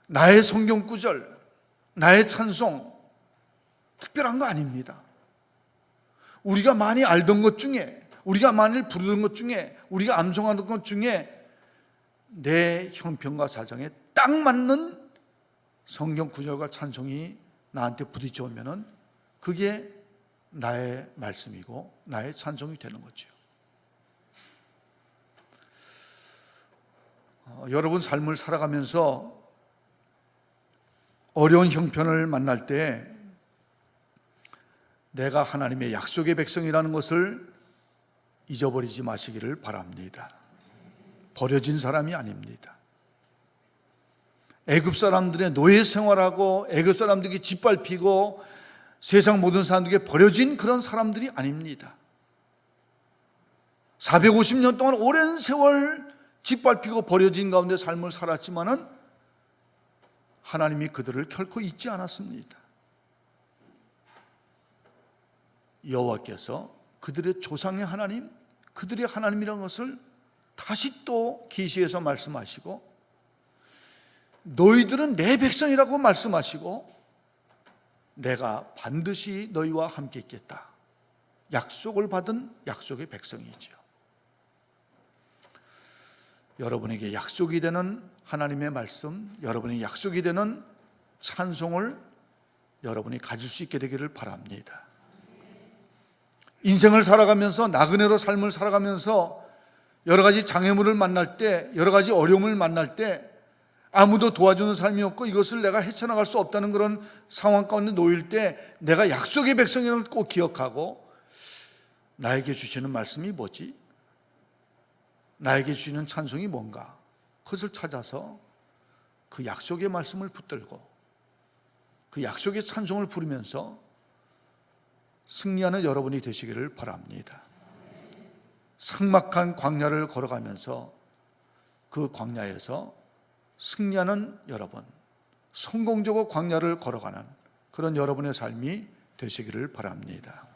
Speaker 1: 나의 성경 구절, 나의 찬송 특별한 거 아닙니다. 우리가 많이 알던 것 중에, 우리가 많이 부르던 것 중에, 우리가 암송하던 것 중에 내 형편과 사정에 딱 맞는 성경 구절과 찬송이 나한테 부딪혀오면은 그게 나의 말씀이고 나의 찬송이 되는 거죠. 여러분 삶을 살아가면서 어려운 형편을 만날 때 내가 하나님의 약속의 백성이라는 것을 잊어버리지 마시기를 바랍니다. 버려진 사람이 아닙니다. 애굽 사람들의 노예 생활하고 애굽 사람들에게 짓밟히고 세상 모든 사람들에게 버려진 그런 사람들이 아닙니다. 450년 동안 오랜 세월 짓밟히고 버려진 가운데 삶을 살았지만은 하나님이 그들을 결코 잊지 않았습니다. 여호와께서 그들의 조상의 하나님, 그들의 하나님이라는 것을 다시 또 계시해서 말씀하시고 너희들은 내 백성이라고 말씀하시고 내가 반드시 너희와 함께 있겠다. 약속을 받은 약속의 백성이죠. 여러분에게 약속이 되는 하나님의 말씀, 여러분의 약속이 되는 찬송을 여러분이 가질 수 있게 되기를 바랍니다. 인생을 살아가면서 나그네로 삶을 살아가면서 여러 가지 장애물을 만날 때, 여러 가지 어려움을 만날 때 아무도 도와주는 삶이 없고 이것을 내가 헤쳐나갈 수 없다는 그런 상황 가운데 놓일 때 내가 약속의 백성임을 꼭 기억하고 나에게 주시는 말씀이 뭐지? 나에게 주시는 찬송이 뭔가? 그것을 찾아서 그 약속의 말씀을 붙들고 그 약속의 찬송을 부르면서 승리하는 여러분이 되시기를 바랍니다. 삭막한 광야를 걸어가면서 그 광야에서 승리하는 여러분, 성공적으로 광야를 걸어가는 그런 여러분의 삶이 되시기를 바랍니다.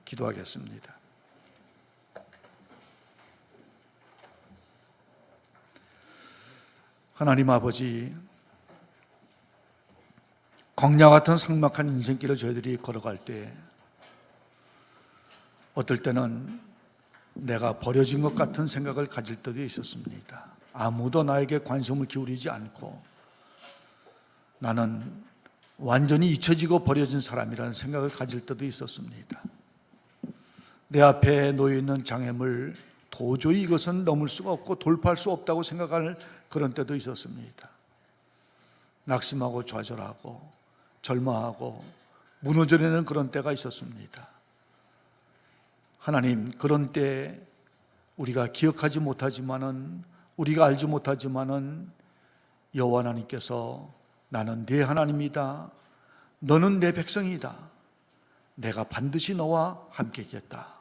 Speaker 1: 기도하겠습니다. 하나님 아버지, 광야 같은 삭막한 인생길을 저희들이 걸어갈 때 어떨 때는 내가 버려진 것 같은 생각을 가질 때도 있었습니다. 아무도 나에게 관심을 기울이지 않고 나는 완전히 잊혀지고 버려진 사람이라는 생각을 가질 때도 있었습니다. 내 앞에 놓여 있는 장애물 도저히 이것은 넘을 수가 없고 돌파할 수 없다고 생각할 그런 때도 있었습니다. 낙심하고 좌절하고 절망하고 무너져내는 그런 때가 있었습니다. 하나님, 그런 때 우리가 기억하지 못하지만은, 우리가 알지 못하지만은 여호와 하나님께서 나는 네 하나님이다, 너는 내 백성이다, 내가 반드시 너와 함께 있겠다,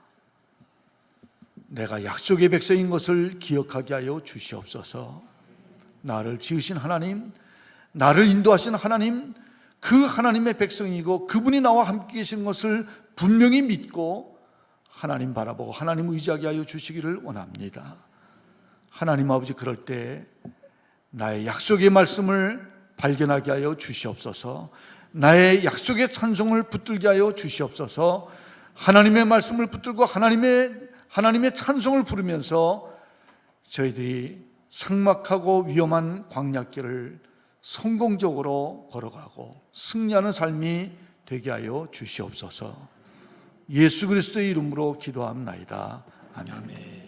Speaker 1: 내가 약속의 백성인 것을 기억하게 하여 주시옵소서. 나를 지으신 하나님, 나를 인도하신 하나님, 그 하나님의 백성이고 그분이 나와 함께 계신 것을 분명히 믿고 하나님 바라보고 하나님 의지하게 하여 주시기를 원합니다. 하나님 아버지, 그럴 때 나의 약속의 말씀을 발견하게 하여 주시옵소서. 나의 약속의 찬송을 붙들게 하여 주시옵소서. 하나님의 말씀을 붙들고 하나님의 찬송을 부르면서 저희들이 삭막하고 위험한 광야길을 성공적으로 걸어가고 승리하는 삶이 되게 하여 주시옵소서. 예수 그리스도의 이름으로 기도합나이다. 아멘.